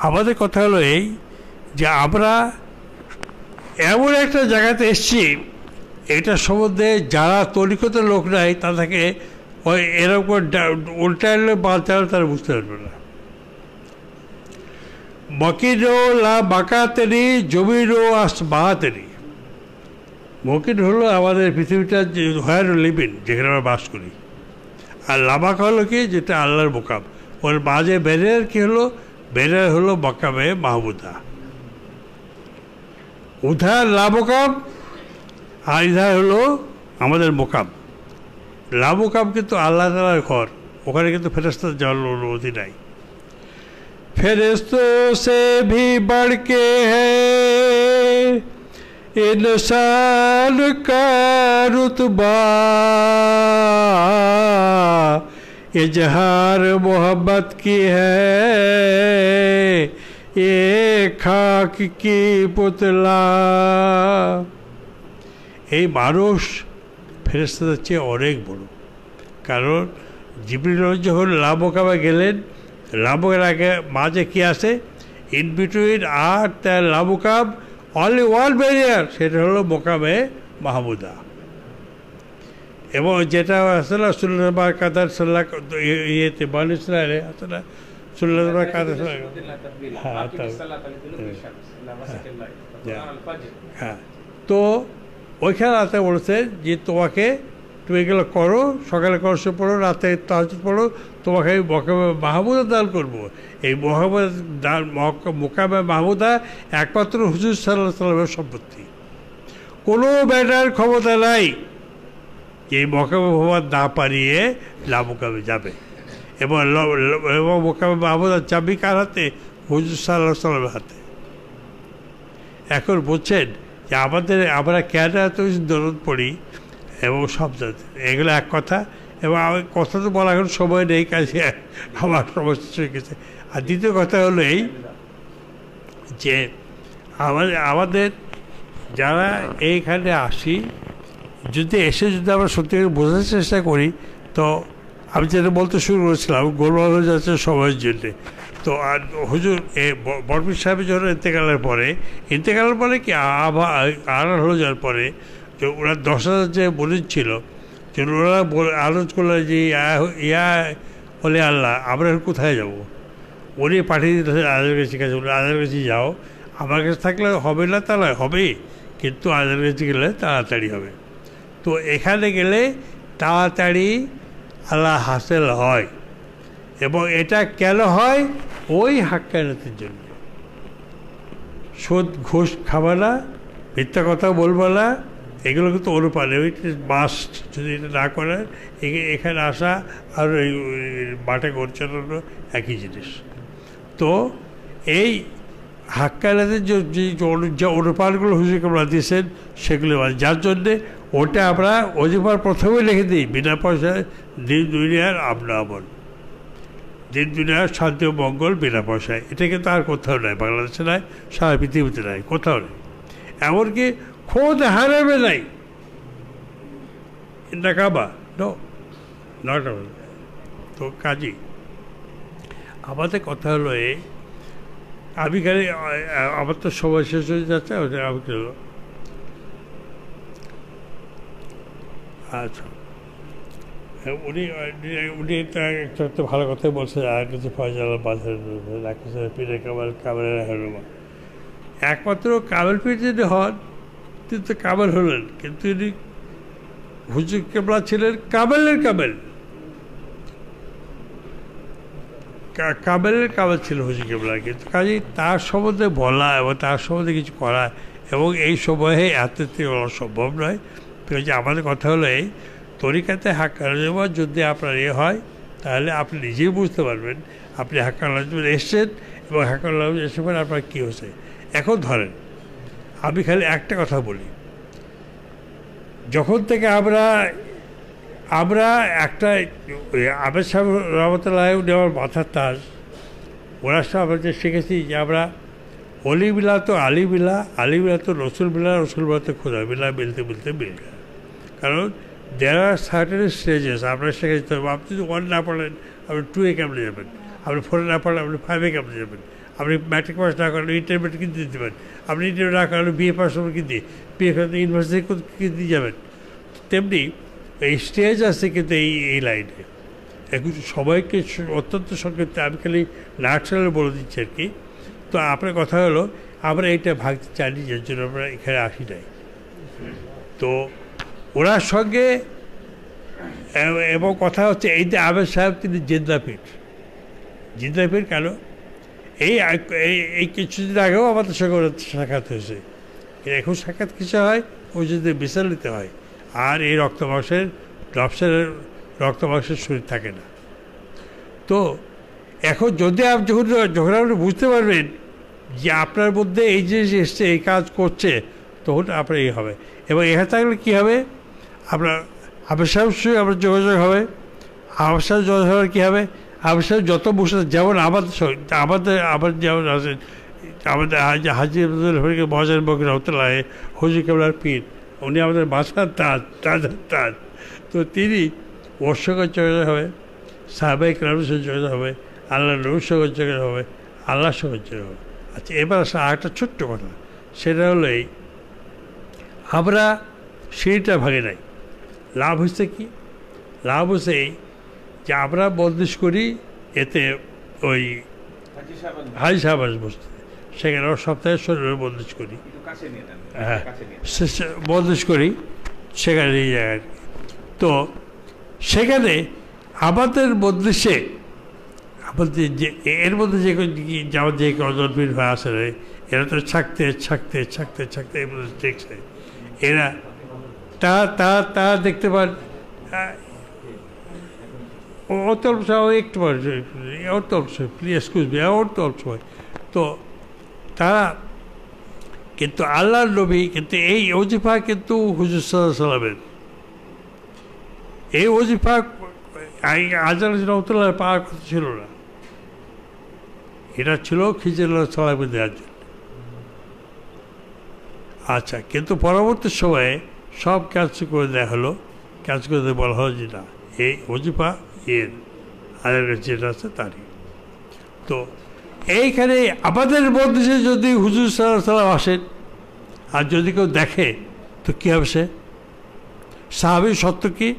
আমাদের কথা হলো এই যে আমরা এমন একটা জায়গাতে এসছি, এটা সম্বন্ধে যারা তরিকতের লোক নাই, তাদেরকে ওই এরকম উল্টাইলে বাঁচালে তারা বুঝতে পারবে না। মকিরো লা বাকাতেরি জমিরো আস বাহাতেরি। মকির হলো আমাদের পৃথিবীটা যে হোয়ার লিভিং, যেখানে আমরা বাস করি। আর লাবাকা হলো কি? যেটা আল্লাহর মোকাম। ওর মাঝে ব্যারিয়ার কি হলো? ব্যারিয়ার হলো মকামে মাহমুদা। উধার লাবোকাম আর ইধার হলো আমাদের মোকাম। লাবোকাম কিন্তু আল্লাহ তাআলার ঘর, ওখানে কিন্তু ফেরেশতা যাওয়ার অনুমতি নাই। ফেরেশতों से भी बढ़ के है इंसान का रुतबा, इजहार मोहब्बत की है ये खाक की पुतला। এই মানুষ ফেরেশতাদের চেয়ে অনেক বড়, কারণ জিবরিল যখন লাবোকামে গেলেন, লাবোকের আগে মাঝে কি আছে? ইন বিটুইন আর তার লাবোকাম অনলি ওয়ান ব্যারিয়ার, সেটা হলো মোকামে মাহমুদা। এবং যেটা আছে না সুল্লাহ কাদার সাল্লাহ ইয়েতে বানিসরাইলে আছে না সুল্লাহ কাদার, হ্যাঁ, তো ওইখানে আছে বলেছে যে তোমাকে, তুমি এগুলো করো, সকালে করছো পড়ো, রাতে তাহাজ্জুদ পড়ো, তোমাকে আমি মোকামে মাহমুদা দান করবো। এই মোকামে মাহমুদা একমাত্র হুজুর সাল্লাল্লাহু আলাইহি ওয়াসাল্লামের সম্পত্তি। কোনো ব্যাটার ক্ষমতা নাই এই মোকামে মোহাম্মদ না পারিয়ে লামোকামে যাবে। এবং মোকামে মাহমুদার চাবি কার হাতে? হুজুর সাল্লাল্লাহু আলাইহি ওয়াসাল্লামের হাতে। এখন বলছেন যে আমরা কেন এত দরদ পড়ি এবং সব জাতি, এগুলো এক কথা। এবং কথা তো বলা এখন সময় নেই, কাজে আমার সমস্যা হয়ে গেছে। আর দ্বিতীয় কথা হলো এই যে আমাদের যারা এইখানে আসি, যদি আমরা সত্যি বোঝার চেষ্টা করি, তো আমি যেটা বলতে শুরু করেছিলাম গোলমাল হয়ে যাচ্ছে সময়ের জন্যে। তো আর হুজুর বরফির সাহেবের যখন ইন্তেকালের পরে কি আড়াল হয়ে যাওয়ার পরে যে ওরা 10,000 যে মরিদ ছিল, যে ওরা আলোচ করলো যে ইয়া বলে আল্লাহ আমরা কোথায় যাব? উনি পাঠিয়ে দিতে আজাদের কাছে আজাদের কাছে যাও, আমার কাছে থাকলে হবে না, তা নয়, হবে, কিন্তু আজাদের কাছে গেলে তাড়াতাড়ি হবে। তো এখানে গেলে তাড়াতাড়ি আল্লাহ হাসিল হয়। এবং এটা কেন হয়? ওই হাক্কানিয়তের জন্য। সুদ ঘুষ খাবা না, মিথ্যা কথা বলবা না, এগুলো কিন্তু অনুপানে ইট ইজ মাস্ট। যদি এটা না করে এখানে আসা আর এই মাঠে ঘর চালানো একই জিনিস। তো এই হাক্কানাদের যে অনুপানগুলো হুজুর কেবলা দিয়েছেন সেগুলো যার জন্যে ওটা আমরা ওজিফার প্রথমে লিখে দিই বিনা পয়সায়, দিন দুনিয়ার আমন আমল, দিন দুনিয়ার শান্তি ও মঙ্গল বিনা পয়সায়। এটা কিন্তু আর কোথাও নাই, বাংলাদেশে নাই, সারা পৃথিবীতে নাই, কোথাও নেই, এমনকি খোদ হারামে নাই। এটা কাবা নো নট। তো কাজী আমাদের কথা হলো আমি খালি আমার তো সময় শেষ হয়ে যাচ্ছে, আমি আচ্ছা উনি একটা ভালো কথাই বলছেন, আর কিছু ফয়জাল বাজার রাখছে পীরে কামাল কামালের হেরোমা। একমাত্র কামাল পীর যদি হন তিনি তো কামাল হলেন, কিন্তু তিনি হুজুর কেবলা ছিলেন কামালের কামাল, কামালের কামাল ছিল হুজুর কেবলা। কিন্তু কাজেই তার সম্বন্ধে বলা এবং তার সম্বন্ধে কিছু করা এবং এই সময়ে এত বলা সম্ভব নয়। যে আমাদের কথা হলো এই তরিকাতে হাক্কানাজমা যদি আপনার হয় তাহলে আপনি নিজেই বুঝতে পারবেন আপনি হাক্কানাজমা এসছেন এবং হাক্কানাজমা এসে পরে আপনার কী হচ্ছে। এখন ধরেন আমি খালি একটা কথা বলি, যখন থেকে আমরা একটা আবেদ সাহেব রহমতুল্লাহ নেওয়ার মাথার তাজ, ওরা সব আমরা যে শিখেছি যে আমরা অলি মিলা তো আলি মিলা, আলি মিলা তো রসুল মিলা, রসুল মিলা তো খোদা মিলা, মিলতে মিলতে মিল যায়। কারণ দেয়ার আর সার্টেন স্টেজেস আপনার শেখা যেতে হবে। আপনি যদি 1 না পড়েন আপনি 2-এ কেমনে যাবেন, আপনি 4-এ না পড়লে আপনি 5-এ কেমনে যাবেন, আপনি ম্যাট্রিক পাস না করলে ইন্টারমিডিয়েট কিন্তু দিতে পারেন, আপনি ইন্টারমিডিয়েট না করলে বিএ পাস করবেন কিন্তু বিএ ইউনিভার্সিটি কিন্তু যাবেন। তেমনি এই স্টেজ আছে কিন্তু এই লাইনে। এখন সবাইকে অত্যন্ত সংক্ষিপ্ত আমি খালি ন্যাচারাল বলে দিচ্ছি আর কি। তো আপনার কথা হলো আমরা এইটা ভাগতে চাইনি, যার জন্য আমরা এখানে আসি নাই। তো ওনার সঙ্গে এবং কথা হচ্ছে এই যে আবেদ সাহেব তিনি জিন্দাপীঠ কেন এই কিছুদিন আগেও আমাদের সঙ্গে সাক্ষাৎ হয়েছে। এখন সাক্ষাৎ কিছু হয় ওই যদি বিচার নিতে হয়, আর এই রক্ত মাংসের শরীর থাকে না। তো এখন যদি যখন আপনি বুঝতে পারবেন যে আপনার মধ্যে এই জিনিস এসছে, এই কাজ করছে, তখন আপনার এই হবে। এবং এখানে থাকলে কী হবে, আপনার আবেদ সাহেব সঙ্গে আপনার যোগাযোগ হবে। আবেদ সাহেব যোগাযোগ হওয়ার কী হবে, আবেদ সাহেব যত বসে যেমন আমাদের যেমন আছেন আমাদের হাজি মহাজান বকর রহমতুল্লাহ হুজুর কেবলার পীর, উনি আমাদের বাসার তাজ। তো তিনি ওর সঙ্গে যোগাযোগ হবে, সাহাবায়ে কেরামের সঙ্গে যোগাযোগ হবে, আল্লাহ নবীর সঙ্গে যোগাযোগ হবে, আল্লাহর সঙ্গে যোগাযোগ হবে। আচ্ছা এবার আসলে আরেকটা ছোট্ট কথা, সেটা হলো এই আমরা সেইটা ভাগে নাই। লাভ হচ্ছে কি, লাভ হচ্ছে এই যে আমরা বন্দিশ করি, এতে ওই হাজি সাহেব বসতে সেখানে সপ্তাহে শরীরে বন্দিশ করি, হ্যাঁ বন্দিশ করি সেখানে এই জায়গায়। তো সেখানে আমাদের বন্দিশে আমাদের যে এর মধ্যে যে কজনবীর হয়ে আসে এরা তো থাকতে এর মধ্যে দেখছে, এরা তা দেখতে পান অত অল্প সময়, একটু অত অল্প সময়, প্লিজ এক্সকিউজ মি, অত অল্প সময়। তো তারা কিন্তু আল্লাহর নবী কিন্তু এই ওজিফা কিন্তু হুজুর সাল্লাল্লাহু আলাইহি ওয়াসাল্লামের এই ওজিফা আজহার রহমতুল্লাহ পাওয়ার কথা ছিল না, এটা ছিল খিজিরুল্লাহ সালামে দেওয়ার জন্য। আচ্ছা, কিন্তু পরবর্তী সময়ে সব ক্যান্সেল করে দেওয়া হলো, ক্যান্সেল করে দিয়ে বলা হলো যে না, এই ওজিফা এর আজহার যেটা আছে তারই। তো এইখানে আমাদের মধ্যে যদি হুজুর সাল্লাল্লাহু আলাইহি ওয়াসাল্লাম আসেন আর যদি কেউ দেখে তো কী হবে, সে সাহাবী সত্য কি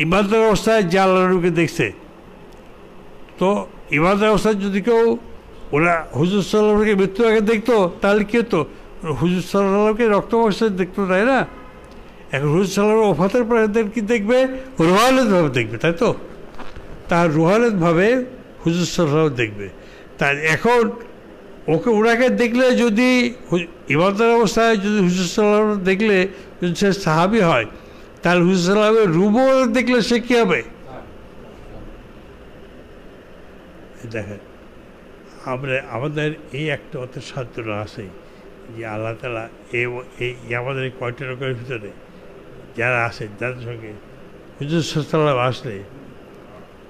ইমানদার অবস্থায় যে আল্লাহ নবীকে দেখছে, তো ইমানদার অবস্থায় যদি কেউ ওরা হুজুর সাল্লাল্লাহু আলাইহি ওয়াসাল্লামকে মৃত্যুর আগে দেখতো তাহলে কী হতো, হুজুর সাল্লাল্লাহু আলাইহি ওয়াসাল্লামকে রক্ত অবস্থায় দেখতো, তাই না? এখন হুজুর সাল্লাল্লাহু আলাইহি ওয়াসাল্লাম ওফাতের পরে কি দেখবে, রুহানিয়তভাবে দেখবে, তাই তো? তার রুহানিয়তভাবে হুজুর সাল্লাল্লাহু আলাইহি ওয়াসাল্লাম দেখবে। তাই এখন ওনাকে দেখলে যদি ইমানদার অবস্থায় যদি হুজুর সাল্লাম দেখলে যদি সে সাহাবী হয়, তাহলে হুজুর সাল্লামের রূপও দেখলে সে কী হবে? দেখেন, আমাদের এই একটা অত সান্ত্বনা আছে যে আল্লাহ তাআলা এই আমাদের এই কয়টা লোকের ভিতরে যারা আছেন, যাদের সঙ্গে হুজুর সাল্লাম আসলে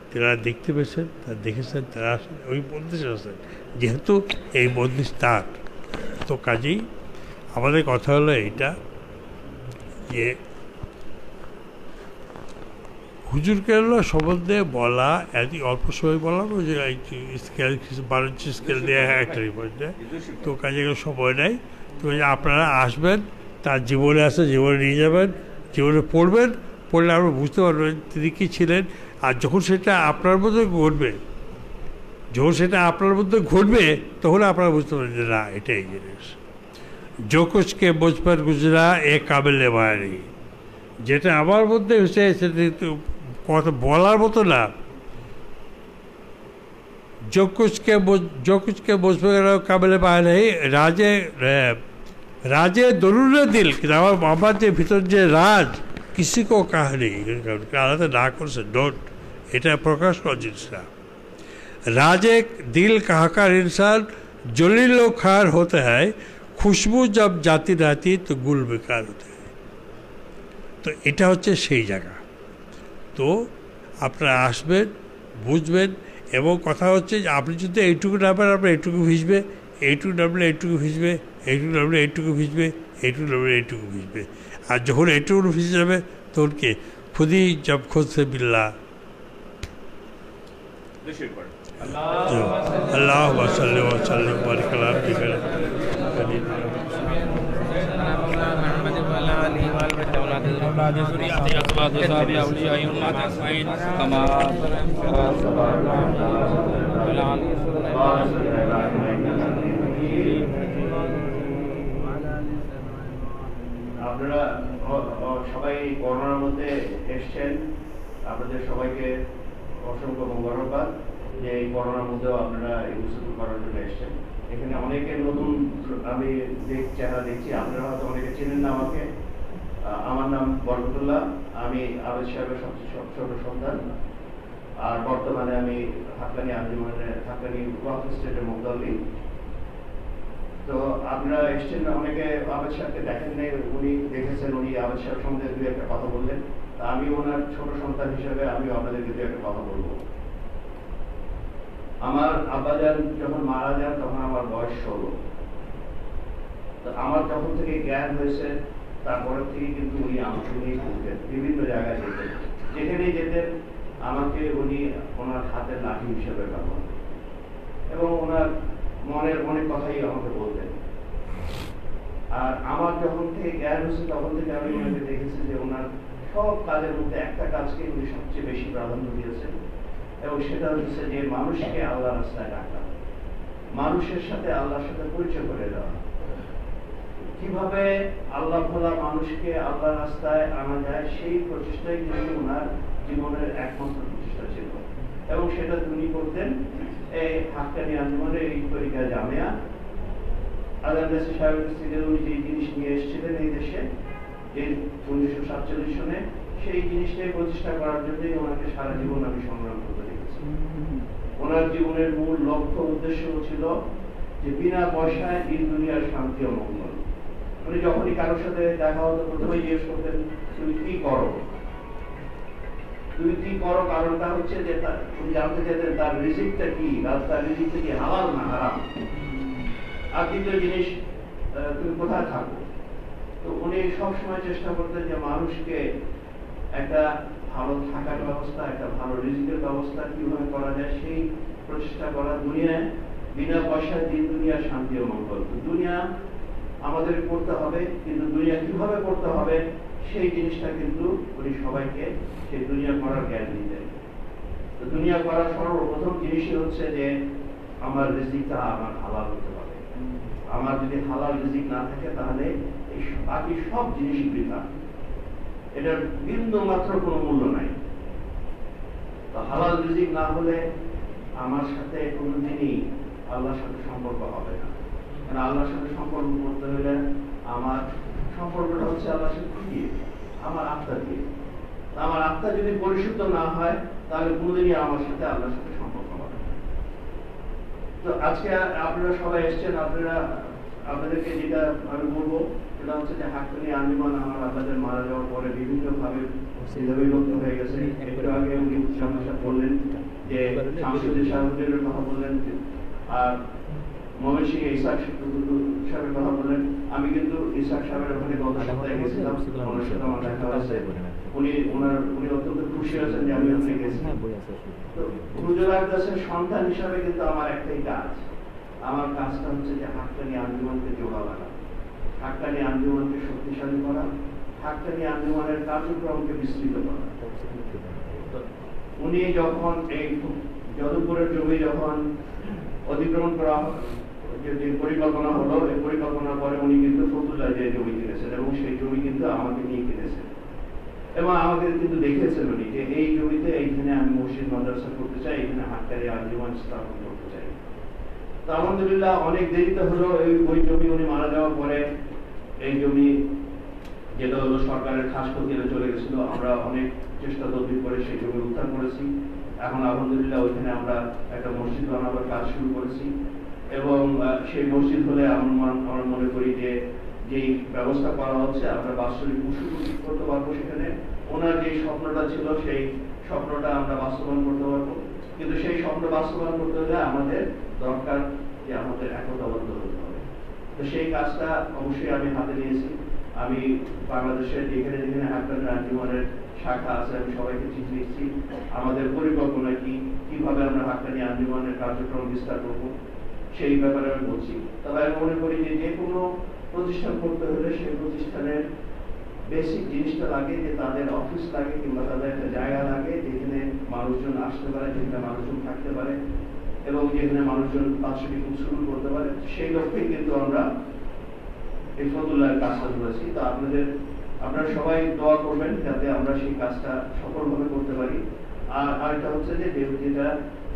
তারা দেখতে পেয়েছেন, তারা দেখেছেন, তারা আসেন ওই মন্দিরে আছেন, যেহেতু এই মন্দির তার। তো কাজেই আমাদের কথা হলো এইটা যে হুজুর কেরালা সম্বন্ধে বলা এত অল্প সময় বললাম যে স্কেল কিছু 12 স্কেল দেওয়া একটা রিপোর্ট দেয়, তো কাজে সময় নেই। তো আপনারা আসবেন, তার জীবনে আছে, জীবনে নিয়ে যাবেন, জীবনে পড়বেন, পড়লে আপনারা বুঝতে পারবেন তিনি কী ছিলেন। আর যখন সেটা আপনার মধ্যে ঘটবে, তখন আপনারা বুঝতে পারবেন যে না, এটা এই জিনিস। जो कुछ के मुझ पर गुजरा एक काबिल मारी, যেটা আমার মধ্যে হয়েছে সেটা কথা বলার মতো না। जो कुछ के मुझ पर काबिल मारी রাজে দরুন দিল, কিন্তু আমার যে ভিতর যে রাজ किसी को कहा नहीं, আলাদা না করছে ডোট, এটা প্রকাশ করা জিনিস না। राजे दिल कहाकार इंसान जलील खार होता है, खुशबू जब जाती रहती तो गुल बेकार होते हैं। तो এটা হচ্ছে সেই জায়গা। তো আপনারা আসবেন, বুঝবেন, এবং কথা হচ্ছে যে আপনি যদি এইটুকু না পারেন, আপনার এইটুকু ভিজবে, এইটুকু নামলে এইটুকু ভিজবে, এইটুকু নামলে এইটুকু ভিজবে, এইটুকু নামলে এইটুকু ভিজবে। আর যখন এইটুকু ভিজে যাবে তখন কি খুদি জব খুদ সে বিল্লা। अल्लाहुम्मा सल्लि व सल्लिम व बारिक अला अब्दिका আপনারা সবাই করোনার মধ্যে এসছেন, আপনাদের সবাইকে অসংখ্য ধন্যবাদ যে এই করোনার মধ্যেও আপনারা এই উৎসব করার জন্য এসছেন। এখানে অনেকে নতুন আমি চেহারা দেখছি, আপনারা হয়তো অনেকে চেনেন না আমাকে। আমার নাম বরকতুল্লাহ, আমি আবেদ সাহেবের সবচেয়ে ছোট সন্তান, আর বর্তমানে আমি হাক্কানি আঞ্জুমানের হাক্কানি ওয়াকফ স্টেটের মুফতি। তো আপনারা এসছেন, অনেকে আবেদ সাহেবকে দেখেন নাই, উনি দেখেছেন, উনি আবেদ সাহেব সম্বন্ধে দু একটা কথা বললেন। আমি ওনার ছোট সন্তান হিসেবে আমিও আপনাদেরকে দু একটা কথা বলবো। আমার আব্বাজান যখন মারা যান তখন আমার বয়স 16। তো আমার যখন থেকে জ্ঞান হয়েছে তারপরের থেকে কিন্তু উনি আমাকে নিয়ে ঘুরতেন, বিভিন্ন জায়গায় যেতেন, যেখানেই যেতেন আমাকে উনি ওনার হাতের লাঠি হিসেবে ব্যবহার, এবং ওনার মনের অনেক কথাই আমাকে বলতেন। আর আমার যখন থেকে জ্ঞান হয়েছে তখন থেকে আমি ওনাকে দেখেছি যে ওনার সব কাজের মধ্যে একটা কাজকে উনি সবচেয়ে বেশি প্রাধান্য দিয়েছেন, এবং সেটা হচ্ছে যে মানুষকে আল্লাহর রাস্তায় ডাকা, মানুষের সাথে আল্লাহর সাথে পরিচয় করে দেওয়া। কিভাবে আল্লাহ ভোলা মানুষকে আল্লাহর রাস্তায় আনা যায়, সেই প্রচেষ্টাই কিন্তু ওনার জীবনের একমাত্র প্রচেষ্টা ছিল, এবং সেটা তিনি করতেন এই হাক্কানি আঞ্জুমানের এই তরিকা জামিয়া আজান নাসির সাহেবের থেকে উনি যে জিনিস নিয়ে এসেছিলেন এই দেশে এই 1947 সনে, সেই জিনিসটাই প্রতিষ্ঠা করার জন্যই ওনাকে সারা জীবন আমি সংগ্রাম করতে দেখেছি। ওনার জীবনের মূল লক্ষ্য উদ্দেশ্য ছিল যে বিনা পয়সায় দিন দুনিয়ার শান্তি ও মঙ্গল। উনি যখনই কারোর সাথে দেখা হতো প্রথমেই জিজ্ঞেস করতেন তুমি কি করো, তুমি কি করো। কারণটা হচ্ছে যে উনি জানতে চাইতেন তার রিজিকটা কি, তার রিজিকটা কি হালাল না হারাম। আর দ্বিতীয় জিনিস, তুমি কোথায় থাকো। তো উনি সবসময় চেষ্টা করতেন যে মানুষকে একটা ভালো থাকার ব্যবস্থা, একটা ভালো রিজিকের ব্যবস্থা কিভাবে করা যায় সেই প্রচেষ্টা করা। দুনিয়ায় বিনা পয়সায় দিন দুনিয়ার শান্তি ও মঙ্গল। দুনিয়া আমাদের করতে হবে, কিন্তু দুনিয়া কিভাবে করতে হবে সেই জিনিসটা কিন্তু উনি সবাইকে সেই দুনিয়া করার জ্ঞান দিতেন। তো দুনিয়া করার সর্বপ্রথম জিনিসই হচ্ছে যে আমার রিজিকটা আমার হালাল হতে হবে। আমার যদি হালাল রিজিক না থাকে তাহলে এই বাকি সব জিনিস বৃথা, এটার বিন্দু মাত্র কোনো মূল্য নাই। তো হালাল রিজিক না হলে আমার সাথে কোনোদিনই আল্লাহর সাথে সম্পর্ক হবে না। কারণ আল্লাহর সাথে সম্পর্ক করতে হলে আমার সম্পর্কটা হচ্ছে আল্লাহর সাথে দিয়ে, আমার আত্মা দিয়ে। আমার আত্মা যদি পরিশুদ্ধ না হয় তাহলে কোনোদিনই আমার সাথে আল্লাহর সাথে সম্পর্ক হবে না। তো আজকে আপনারা সবাই এসছেন, আপনাদেরকে যেটা আমি বলবো সেটা হচ্ছে যে হাক্কানি আঞ্জুমান আমার আপনাদের মারা যাওয়ার পরে বিভিন্নভাবে বিভক্ত হয়ে গেছে। একটু আগে উনি সমস্যা বললেন যে শামসুদ্দিন শাহাবুদ্দিনের কথা বললেন, আর ময়মনসিংহে ইসাক সাহেবের কথা বললেন। আমি কিন্তু ইসাক সাহেবের ওখানে গত সপ্তাহে গেছিলাম, ওনার সাথে আমার দেখা হয়েছে। উনি অত্যন্ত খুশি হয়েছেন যে আমি ওখানে গেছি। তো হুজুর আকদাসের সন্তান হিসাবে কিন্তু আমার একটাই কাজ, আমার কাজটা হচ্ছে যে হাক্কানি আঞ্জুমানকে জোড়া লাগা, হাক্কানি আঞ্জুমানকে শক্তিশালী করা, হাক্কানি আঞ্জুমানের কার্যক্রমকে বিস্তৃত করা। উনি যখন এই যদুপুরের জমি যখন অধিগ্রহণ করা যে পরিকল্পনা হলো, এই পরিকল্পনার পরে উনি কিন্তু ফতুল্লাহ যে জমি কিনেছেন এবং সেই জমি কিন্তু আমাকে নিয়ে কিনেছেন এবং আমাকে কিন্তু দেখেছেন উনি যে এই জমিতে এইখানে আমি মসজিদ মাদ্রাসা করতে চাই, এখানে হাক্কানি আঞ্জুমান স্থাপন করতে চাই। তো আলহামদুলিল্লাহ অনেক দেরিতে হলো ওই জমি উনি মারা যাওয়ার পরে এই জমি যেটা হলো সরকারের খাস খতিয়ানে চলে গেছিল, আমরা অনেক চেষ্টা তদবির করে সেই জমি উদ্ধার করেছি। এখন আলহামদুলিল্লাহ ওইখানে আমরা একটা মসজিদ বানাবার কাজ শুরু করেছি এবং সেই মসজিদ হলে আমরা মনে করি যে যেই ব্যবস্থা করা হচ্ছে আমরা বাৎসরিক উৎসব করতে পারবো সেখানে। ওনার যে স্বপ্নটা ছিল সেই স্বপ্নটা আমরা বাস্তবায়ন করতে পারবো, কিন্তু সেই স্বপ্ন বাস্তবায়ন করতে হলে আমাদের দরকার যে আমাদের একতাবদ্ধ হতে হবে। তো সেই কাজটা অবশ্যই আমি হাতে নিয়েছি। আমি বাংলাদেশের যেখানে যেখানে হাক্কানি আঞ্জুমানের শাখা আছে আমি সবাইকে চিঠি লিখছি, আমাদের পরিকল্পনা কি, কিভাবে আমরা হাক্কানি আঞ্জুমানের কার্যক্রম বিস্তার করবো সেই ব্যাপারে আমি বলছি। তবে আমি মনে করি যে কোনো প্রতিষ্ঠান করতে হলে সেই প্রতিষ্ঠানের বেসিক জিনিসটা লাগে যে তাদের অফিস লাগে কিংবা তাদের একটা জায়গা লাগে যেখানে মানুষজন আসতে পারে, যেখানে মানুষজন থাকতে পারে এবং যেখানে মানুষজন বাৎসরিক উৎসব করতে পারে। সেই লক্ষ্যেই কিন্তু আমরা এই ফতুল্লাহের কাজটা ধরেছি। তো আপনারা সবাই দোয়া করবেন যাতে আমরা সেই কাজটা সফলভাবে করতে পারি। আর আরেকটা হচ্ছে যেটা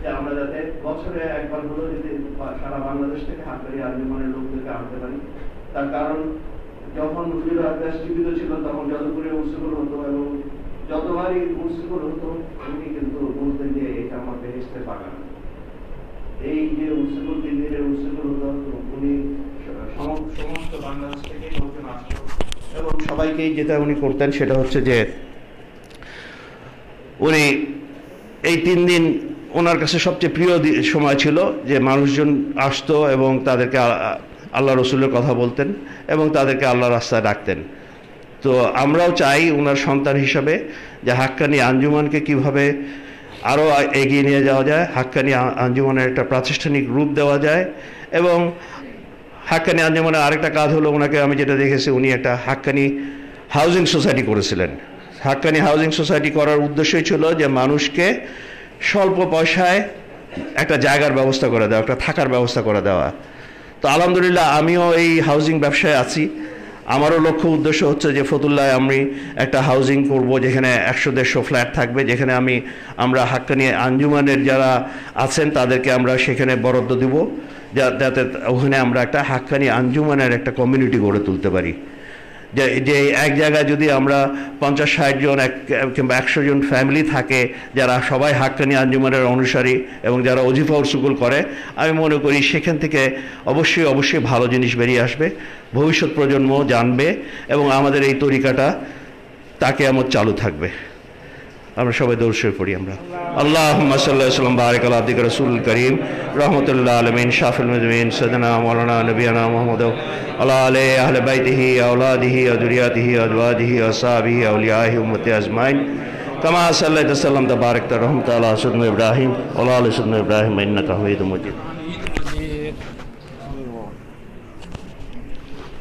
যে আমরা যাতে বছরে একবার হলেও যদি সারা বাংলাদেশ থেকে হাক্কানি আঞ্জুমানের লোকদেরকে আনতে পারি। তার কারণ যখন হুজুর আকদাস জীবিত ছিল তখন যদুপুরে উৎসব হতো এবং যতবারই উৎসব হতো উনি কিন্তু বলতেন যে এটা আমার বেহেশতের বাগান। এই যে উৎসব 3 দিনের উৎসব হতো উনি সমস্ত বাংলাদেশ থেকে লোকজন আসতো এবং সবাইকেই যেটা উনি করতেন সেটা হচ্ছে যে উনি এই 3 দিন ওনার কাছে সবচেয়ে প্রিয় সময় ছিল যে মানুষজন আসতো এবং তাদেরকে আল্লাহ রসুলের কথা বলতেন এবং তাদেরকে আল্লাহ রাস্তায় ডাকতেন। তো আমরাও চাই ওনার সন্তান হিসাবে যে হাক্কানি আঞ্জুমানকে কিভাবে আরও এগিয়ে নিয়ে যাওয়া যায়, হাক্কানি আঞ্জুমানের একটা প্রাতিষ্ঠানিক রূপ দেওয়া যায়। এবং হাক্কানি আঞ্জুমানের আরেকটা কাজ হলো, ওনাকে আমি যেটা দেখেছি উনি একটা হাক্কানি হাউজিং সোসাইটি করেছিলেন। হাক্কানি হাউজিং সোসাইটি করার উদ্দেশ্যই ছিল যে মানুষকে স্বল্প পয়সায় একটা জায়গার ব্যবস্থা করে দেওয়া, একটা থাকার ব্যবস্থা করে দেওয়া। তো আলহামদুলিল্লাহ আমিও এই হাউজিং ব্যবসায় আছি। আমারও লক্ষ্য উদ্দেশ্য হচ্ছে যে ফতুল্লায় আমি একটা হাউজিং করব যেখানে 100-150 ফ্ল্যাট থাকবে, যেখানে আমরা হাক্কানি আঞ্জুমানের যারা আছেন তাদেরকে আমরা সেখানে বরাদ্দ দিব যাতে ওখানে আমরা একটা হাক্কানি আঞ্জুমানের একটা কমিউনিটি গড়ে তুলতে পারি। যে এক জায়গায় যদি আমরা 50-60 জন কিংবা 100 জন ফ্যামিলি থাকে যারা সবাই হাক্কানি আঞ্জুমানের অনুসারী এবং যারা ওজিফা উরসুকুল করে, আমি মনে করি সেখান থেকে অবশ্যই ভালো জিনিস বেরিয়ে আসবে, ভবিষ্যৎ প্রজন্ম জানবে এবং আমাদের এই তরিকাটা তাকে আমার চালু থাকবে। আমরা সবাই দরুদ শরীফ পড়ি। আমরা আল্লাহুম্মা সাল্লি ওয়া সাল্লিম বারিক আলা আবদিকা রাসূলুল কারীম রাহমাতুল্লিল আলামিন শাফিউল মুজনিবিন সাইয়্যিদিনা মাওলানা নবিয়ানা মুহাম্মদ ওয়া আলিহি আহলে বাইতিহি আওলাদিহি ওয়া যুররিয়াতিহি ওয়া আজওয়াজিহি ওয়া আসহাবিহি আউলিয়াহি উম্মতি আজমাইন কামা সাল্লাইতা সাল্লামতা বারাকতা রাহমাতা আলা সাইয়্যিদিনা ইব্রাহিম ওয়া আলা সাইয়্যিদিনা ইব্রাহিম ইন্নাকা হামিদুম মাজিদ।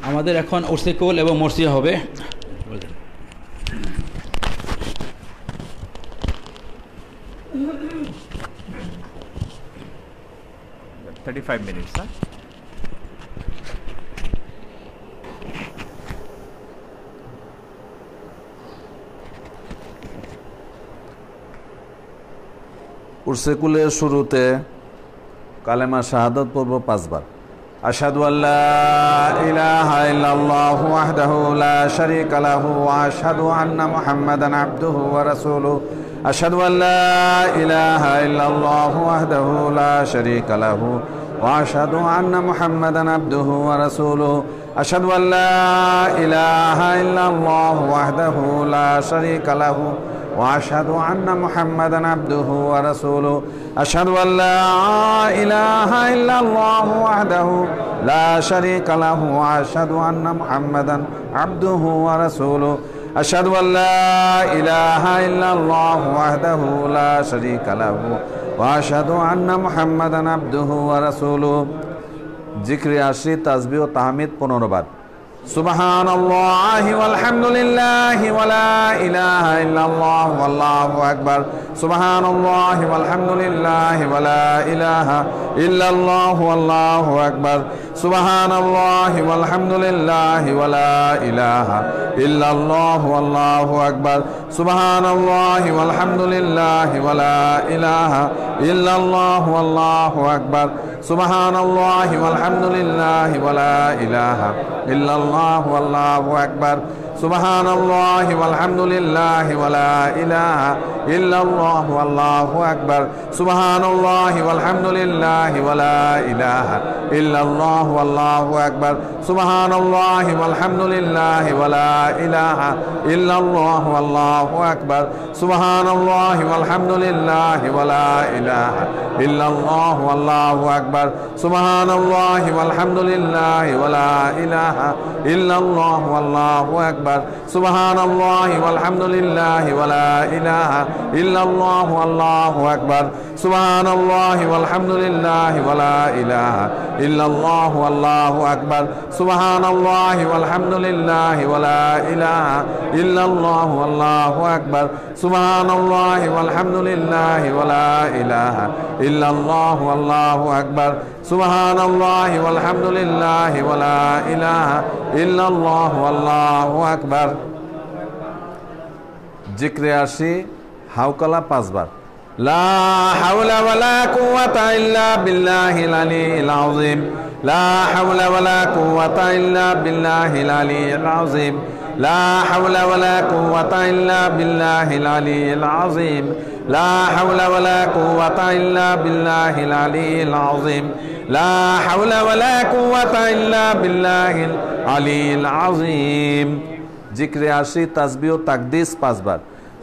আমাদের এখন উরসিকুল এবং মরসিয়া হবে। 35 minutes, huh? উরসেকুলের শুরুতে কালেমা শাহাদাত পড়ব 5 বার। আশহাদু আল্লা ইলাহা ইল্লাল্লাহু ওয়াহদাহু লা শারীকা লাহু ওয়া আশহাদু আন্না মুহাম্মাদান আবদুহু ওয়া রাসূলুহু। আশহাদু আল্লা ইলাহা ইল্লাল্লাহু ওয়াহদাহু লা শারীকা লাহু ওয়া আশহাদু আন্না মুহাম্মাদান আবদুহু ওয়া রাসূলুহু। আশহাদু আল্লা ইলাহা ইল্লাল্লাহু ওয়াহদাহু লা শারীকা লাহু وأشهد أن محمدا عبده ورسوله أشهد أن لا إله إلا الله وحده لا شريك له وأشهد أن محمدا عبده ورسوله أشهد أن لا إله إلا الله وحده لا شريك له وأشهد أن محمدا عبده ورسوله ذكر 80 تسبيح و তাহমিদ 15 বার। سبحان الله والحمد لله ولا إله إلا الله والله أكبر سبحان الله والحمد لله ولا إله إلا الله والله أكبر سبحان الله والحمد لله ولا إله إلا الله والله أكبر سبحان الله والحمد لله ولا إله إلا الله والله أكبر سبحان الله والحمد لله ولا إله إلا الله والله أكبر سبحان الله والحمد لله ولا إله إلا الله والله أكبر سبحان الله والحمد لله ولا إله إلا الله والله أكبر سبحان الله والحمد لله ولا إله إلا الله والله أكبر سبحان الله والحمد لله ولا إله إلا الله والله أكبر سبحان الله والحمد لله ولا إله إلا الله والله أكبر سبحان الله والحمد لله ولا إله إلا الله والله أكبر سبحان الله والحمد لله ولا إله إلا الله والله أكبر سبحان الله والحمد لله ولا إله إلا الله والله أكبر سبحان الله والحمد لله ولا إله إلا الله والله أكبر سبحان الله والحمد لله ولا إله إلا الله والله أكبر ذكر 80 হাওকালা 5 বার। لا حول ولا قوة إلا بالله العلي العظيم لا حول ولا قوة إلا بالله العلي العظيم لا حول ولا قوة إلا بالله العلي العظيم لا حول ولا قوة إلا بالله العلي العظيم لا حول ولا قوة إلا بالله العلي العظيم ذكر 80 تسبيح و তাকদীস 5 বার।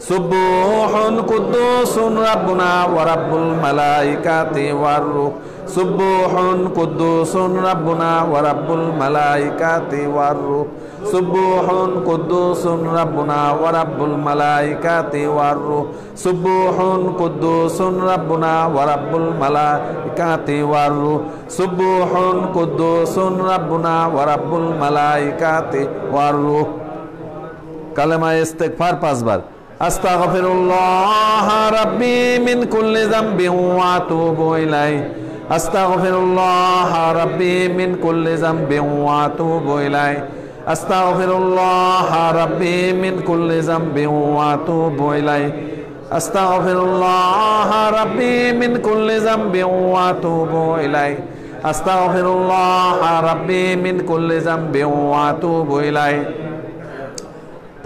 সুবহুন কুদ্দুসুন রাব্বুনা ওয়া রাব্বুল মালাইকাতি ওয়ার রূহ সুবহুন কুদ্দুসুন রাব্বুনা ওয়া রাব্বুল মালাইকাতি ওয়ার রূহ সুবহুন কুদ্দুসুন রাব্বুনা ওয়া রাব্বুল মালাইকাতি ওয়ার রূহ সুবহুন কুদ্দুসুন রাব্বুনা ওয়া রাব্বুল মালাইকাতি ওয়ার রূহ সুবহুন কুদ্দুসুন রাব্বুনা ওয়া রাব্বুল মালাইকাতি ওয়ার রূহ কালেমা ইস্তিগফার 5 বার। আস্তাগফিরুল্লাহ রাব্বি মিন কুল্লি যামবিন ওয়া আতুবু ইলাইহি আস্তাগফিরুল্লাহ রাব্বি মিন কুল্লি যামবিন ওয়া আতুবু ইলাইহি আস্তাগফিরুল্লাহ রাব্বি মিন কুল্লি যামবিন ওয়া আতুবু ইলাইহি আস্তাগফিরুল্লাহ রাব্বি মিন কুল্লি যামবিন ওয়া আতুবু ইলাইহি আস্তাগফিরুল্লাহ রাব্বি মিন কুল্লি যামবিন ওয়া আতুবু ইলাইহি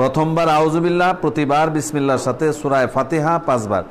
প্রথমবার আউযুবিল্লাহ, প্রতিবার বিসমিল্লাহর সাথে সূরা ফাতিহা 5 বার।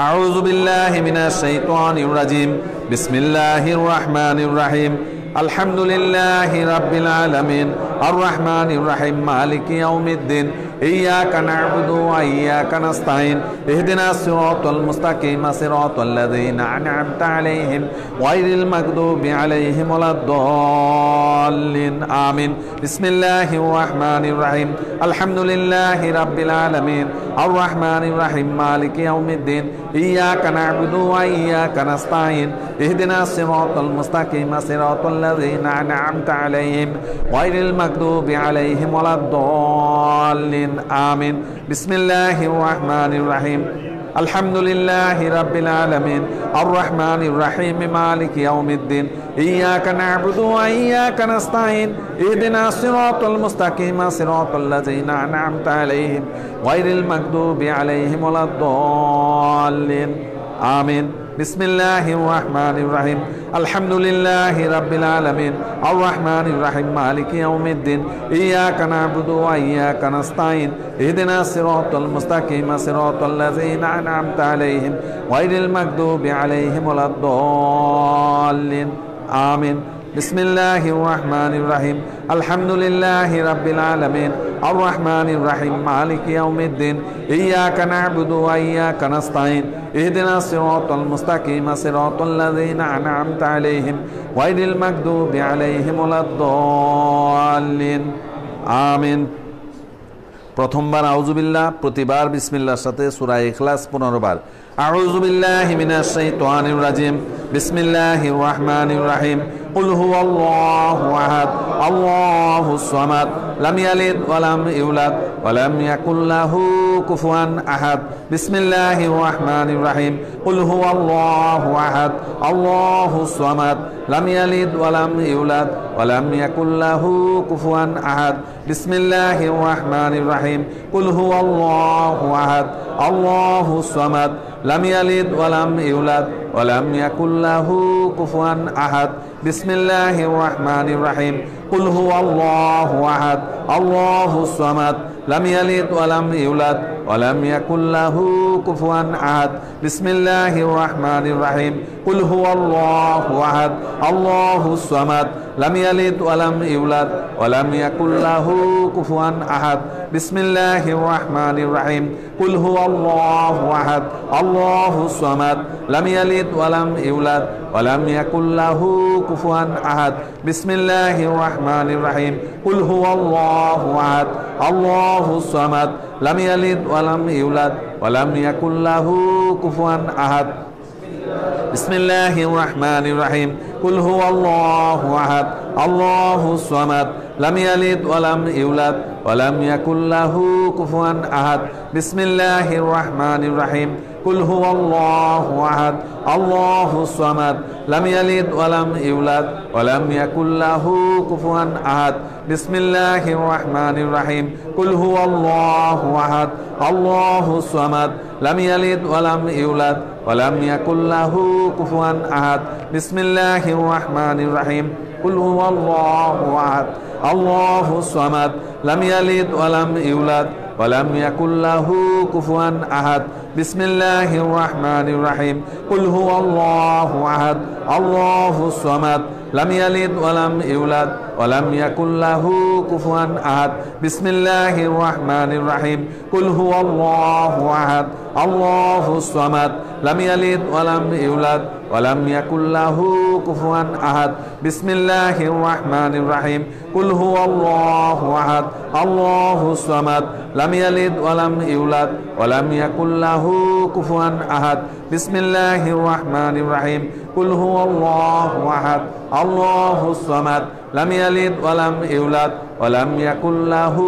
আউযুবিল্লাহি মিনাশ শাইতানির রাজিম বিসমিল্লাহির রহমানির রহিম আলহামদুলিল্লাহি রাব্বিল আলামিন আর রহমানির রহিম মালিকি ইয়াউমিদ্দিন ইয়্যাকা না'বুদু ওয়া ইয়্যাকা নাস্তাঈন ইহদিনাস সিরাতাল মুস্তাকিম সিরাতাল লাযীনা আন'আমতা আলাইহিম গায়রিল মাগদুবি আলাইহিম ওয়ালাদ-দাল্লিন আমিন। বিসমিল্লাহির রহমানির রহিম আলহামদুলিল্লাহি রাব্বিল আলামিন আর রহমানির রহিম মালিকি ইয়াউমিদ্দিন ইয়্যাকা না'বুদু ওয়া ইয়্যাকা নাস্তাঈন ইহদিনাস সিরাতাল মুস্তাকিম সিরাতাল লাযীনা আন'আমতা আলাইহিম গায়রিল মাগদুবি আলাইহিম ওয়ালাদ-দাল্লিন আমিন। বিসমিল্লাহির রহমানির রহিম আলহামদুলিল্লাহি রাব্বিল আলামিন আর রহমানির রহিম মালিকি ইয়াউমিদ্দিন ইয়্যাকা না'বুদু ওয়া ইয়্যাকা নাস্তাঈন ইহদিনাস সিরাতাল মুস্তাকিম সিরাতাল লাযীনা আন'আমতা আলাইহিম গায়রিল মাগদুবি আলাইহিম ওয়ালাদ-দাল্লিন আমিন। বিসমিল্লাহির রহমানির রহিম আলহামদুলিল্লাহি রাব্বিল আলামিন আর রহমানির রহিম মালিকি ইয়াউমিদ্দিন ইয়াকা না'বুদু ওয়া ইয়াকা নাস্তাইন ইহদিনাস সিরাতাল মুস্তাকিম সিরাতাল লাযিনা আন'আমতা আলাইহিম গায়রিল মাগদুবি আলাইহিম ওয়ালাদ-দাল্লিন আমিন বিসমিল্লাহির রহমানির রহিম আলহামদুলিল্লাহি রাব্বিল আলামিন আর রহমানির রহিম মালিকি ইয়াউমিদ্দিন ইয়াকা না'বুদু ওয়া ইয়াকা নাস্তাইন ইহদিনাস সিরাতাল মুস্তাকিম সিরাতাল লাযিনা আন'আমতা আলাইহিম গায়রিল মাগদুবি আলাইহিম ওয়ালাদ-দাল্লিন আমিন। প্রথমবার আউযুবিল্লাহ, প্রতিবার বিসমিল্লাহর সাথে সূরা ইখলাস 15 বার। আউযু বিল্লাহি মিনাশ শাইতানির রাজিম বিসমিল্লাহির রহমানির রহিম কুল হুয়াল্লাহু আহাদ আল্লাহুস সামাদ লাম ইয়ালিদ ওয়া লাম ইউলাদ ওয়া লাম ইয়াকুল লাহু কুফুয়ান আহাদ বিসমিল্লাহির রহমানির রহিম কুল হুয়াল্লাহু আহাদ আল্লাহুস সামাদ লাম ইয়ালিদ ওয়া লাম ইউলাদ ওয়া লাম ইয়াকুল লাহু কুফুয়ান আহাদ বিসমিল্লাহির রহমানির রহিম কুল হুয়াল্লাহু আহাদ আল্লাহুস সামাদ লাম ইয়ালিদ ওয়া লাম ইউলাদ ওয়া লাম ইয়াকুল লাহু কুফুয়ান আহাদ বিসমিল্লাহির রহমানির রহিম কুল হুয়াল্লাহু আহাদ আল্লাহুস সামাদ লাম ইয়ালিদ ওয়া লাম ইউলাদ ওয়া লাম ইয়াকুল লাহু কুফুয়ান আহাদ বিসমিল্লাহির রহমানির রহিম কুল হুয়াল্লাহু আহাদ আল্লাহুস সামাদ লাম ইয়ালিদ ওয়া লাম ইউলাদ ওয়া লাম ইয়াকুল লাহু কুফুয়ান আহাদ বিসমিল্লাহির রহমানির রহিম কুল হুয়াল্লাহু আহাদ আল্লাহুস সামাদ লাম ইয়ালিদ ওয়া লাম ইউলাদ ওয়া লাম ইয়াকুল লাহু কুফুয়ান আহাদ বিসমিল্লাহির রহমানির রহিম কুল হুয়াল্লাহু আহাদ আল্লাহুস সামাদ লাম ইয়ালিদ ওয়া লাম ইউলাদ ওয়া লাম ইয়াকুল লাহু কুফুয়ান আহাদ বিসমিল্লাহির রহমানির রহিম কুল হুয়াল্লাহু আহাদ আল্লাহুস সামাদ লাম ইয়ালিদ ওয়া লাম ইউলাদ ওয়া লাম ইয়াকুল লাহু কুফুয়ান আহাদ বিসমিল্লাহির রহমানির রহিম কুল হুয়াল্লাহু আহাদ আল্লাহুস সামাদ লাম ইয়ালিদ ওয়া লাম ইউলাদ ওয়া লাম ইয়াকুল লাহু কুফুয়ান আহাদ বিসমিল্লাহির রহমানির রহিম কুল হুয়াল্লাহু আহাদ আল্লাহুস সামাদ লাম ইয়ালিদ ওয়া লাম ইউলাদ ওয়া লাম ইয়াকুল লাহু কুফুয়ান আহাদ বিসমিল্লাহির রহমানির রহিম কুল হুয়াল্লাহু আহাদ আল্লাহুস সামাদ লাম ইয়ালিদ ওয়া লাম ইউলাদ ওয়া লাম ইয়াকুল লাহু কুফুয়ান আহাদ বিসমিল্লাহির রহমানির রহিম কুল হুয়াল্লাহু আহাদ আল্লাহুস সামাদ লাম ইয়ালিদ ওয়া লাম ইউলাদ ওয়া লাম ইয়াকুল লাহু কুফুয়ান আহাদ বিসমিল্লাহির রহমানির রহিম কুল হুয়াল্লাহু আহাদ আল্লাহুস সামাদ লাম ইয়ালিদ ওয়া লাম ইউলাদ ওয়া লাম ইয়াকুল লাহু কুফুয়ান আহাদ বিসমিল্লাহির রহমানির রহিম কুল হুয়াল্লাহু আহাদ আল্লাহুস সামাদ লাম ইয়ালিদ ওয়া লাম ইউলাদ ওয়া লাম ইয়াকুল লাহু কুফুয়ান আহাদ বিসমিল্লাহির রহমানির রহিম কুল হুয়াল্লাহু আহাদ আল্লাহুস সামাদ লাম ইয়ালিদ ওয়া লাম ইউলাদ ওয়া লাম ইয়াকুল লাহু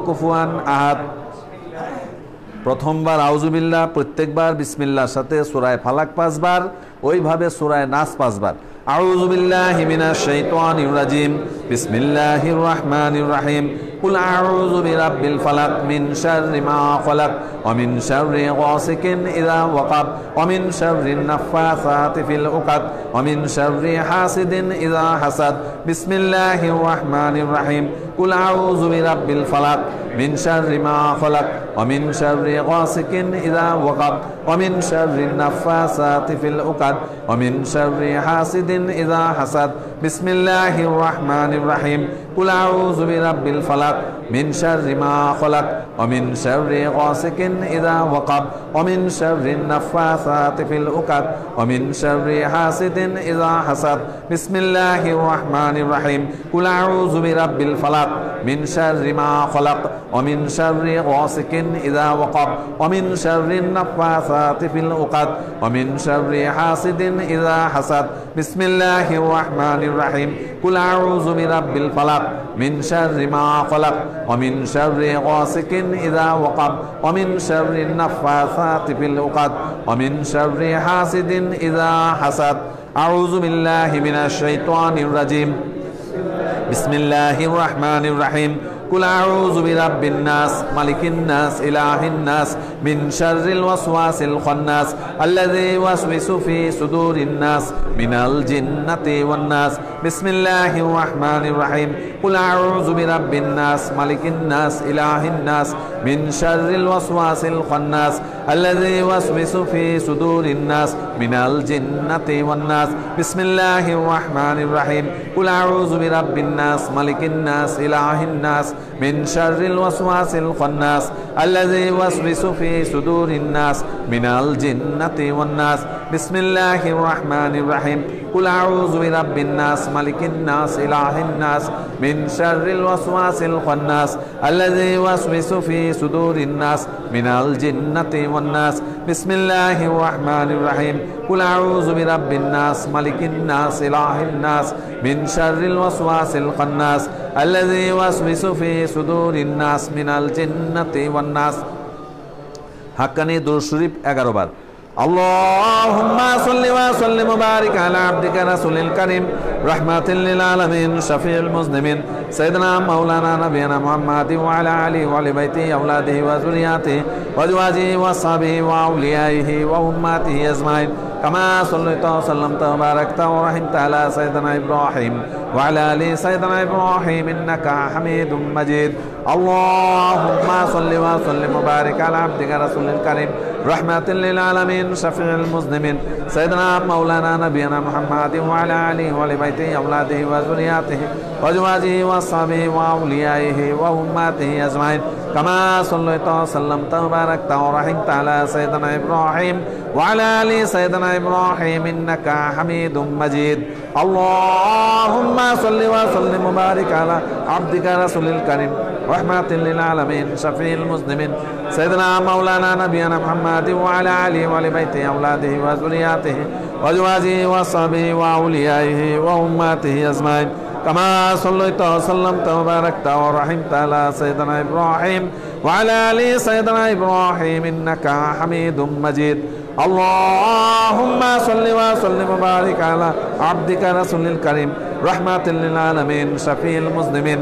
কুফুয়ান আহাদ। প্রথমবার আউযুবিল্লাহ, প্রত্যেকবার বিসমিল্লাহর সাথে সূরা ফালাক 5 বার, ওইভাবে সূরা নাস 5 বার। আউযু বিল্লাহি মিনাশ শাইতানির রাজিম বিসমিল্লাহির রহমানির রহিম কুল আউযু বিরাব্বিল ফালাক মিন শাররি মা খালাক ওয়া মিন শাররি গাসিকিন ইযা ওয়াকাব ওয়া মিন শাররিন নাফাসাতি ফিল উকাদ ওয়া মিন শাররি হাসিদিন ইযা হাসাদ বিসমিল্লাহির রহমানির রহিম কুল আউযু বিরাব্বিল ফালাক মিন শাররি মা খালাক ওয়া মিন শাররি গাসিকিন ইযা ওয়াকাব ওয়া মিন শাররিন নাফাসাতি ফিল উকাদ ওয়া মিন শাররি হাসিদিন ইযা হাসাদ বিসমিল্লাহির রহমানির রহিম কুল আউযু বিরাব্বিল ফালাক মিন শাররি মা খালাক ওয়া মিন শাররি গাসিকিন ইযা ওয়াকাব ওয়া মিন শাররিন নাফাসাতি ফিল উকাদ ওয়া মিন শাররি হাসিদিন ইযা হাসাদ বিসমিল্লাহির রহমানির রহিম কুল আউযু বিরাব্বিল ফালাক মিন শাররি মা খালাক ওয়া মিন শাররি গাসিকিন ইযা ওয়াকাব ওয়া মিন শাররিন নাফাসাতি ফিল উকাদ ওয়া মিন শাররি হাসিদিন ইযা হাসাদ বিসমিল্লাহির রহমানির রহিম কুল আউযু বিরাব্বিল ফালাক মিন শাররি মা খালাক ওয়া মিন শাররি গাসিকিন ইযা ওয়াকাব ওয়া মিন শাররিন নাফাসাতি ফিল উকাদ ওয়া মিন শাররি হাসিদিন ইযা হাসাদ। আউযু বিল্লাহি মিনাশ শাইতানির রাজিম বিসমিল্লাহির রহমানির রহিম قل أعوذ برب الناس ملك الناس إله الناس من شر الوسواس الخناس الذي يوسوس في صدور الناس من الجنة والناس بسم الله الرحمن الرحيم قل أعوذ برب الناس ملك الناس إله الناس من شر الوسواس الخناس الذي يوسوس في صدور الناس من الجنة والناس بسم الله الرحمن الرحيم قل أعوذ برب الناس ملك الناس إله الناس من شر الوسواس الخناس الذي يوسوس في صدور الناس من الجنة والناس بسم الله الرحمن الرحيم قل أعوذ برب الناس ملك الناس إله الناس من شر الوسواس الخناس الذي يوسوس في صدور الناس من الجنة والناس بسم الله الرحمن الرحيم قل أعوذ برب الناس ملك الناس إله الناس من شر الوسواس الخناس الذي يوسوس في صدور الناس من الجنة والناس حقاني درود شريف 11 বার اللهم صل وسلم وبارك على عبدك رسول الكريم رحمة للعالمين شفيع المذنبين سيدنا مولانا نبينا محمد وعلى آله وعلى بيته أولاده وذرياته وأزواجه وأصحابه وأوليائه وأمته أجمعين كما صليت وسلمت وباركت ورحمت على سيدنا إبراهيم وعلى آل سيدنا إبراهيم إنك حميد مجيد اللهم صل وسلم وبارك على عبدك رسول الكريم رحمة للعالمين شفيع المذنبين سيدنا مولانا نبينا محمد وعلى آله وعلى بيته أولاده وذرياته وأزواجه وأصحابه وأوليائه وأمته أجمعين كما صليت وسلمت وباركت ورحمت على سيدنا إبراهيم وعلى آل سيدنا إبراهيم إنك حميد مجيد اللهم صل وسلم وبارك على عبدك رسول الكريم رحمة للعالمين شفيع المذنبين سيدنا مولانا نبينا محمد وعلى آله وعلى بيته أولاده وذرياته وأزواجه وأصحابه وأوليائه وأمته أجمعين كما صليت وسلمت وباركت ورحمت على سيدنا إبراهيم وعلى آل سيدنا إبراهيم إنك حميد مجيد اللهم صل وسلم وبارك على عبدك رسول الكريم رحمة للعالمين شفيع المذنبين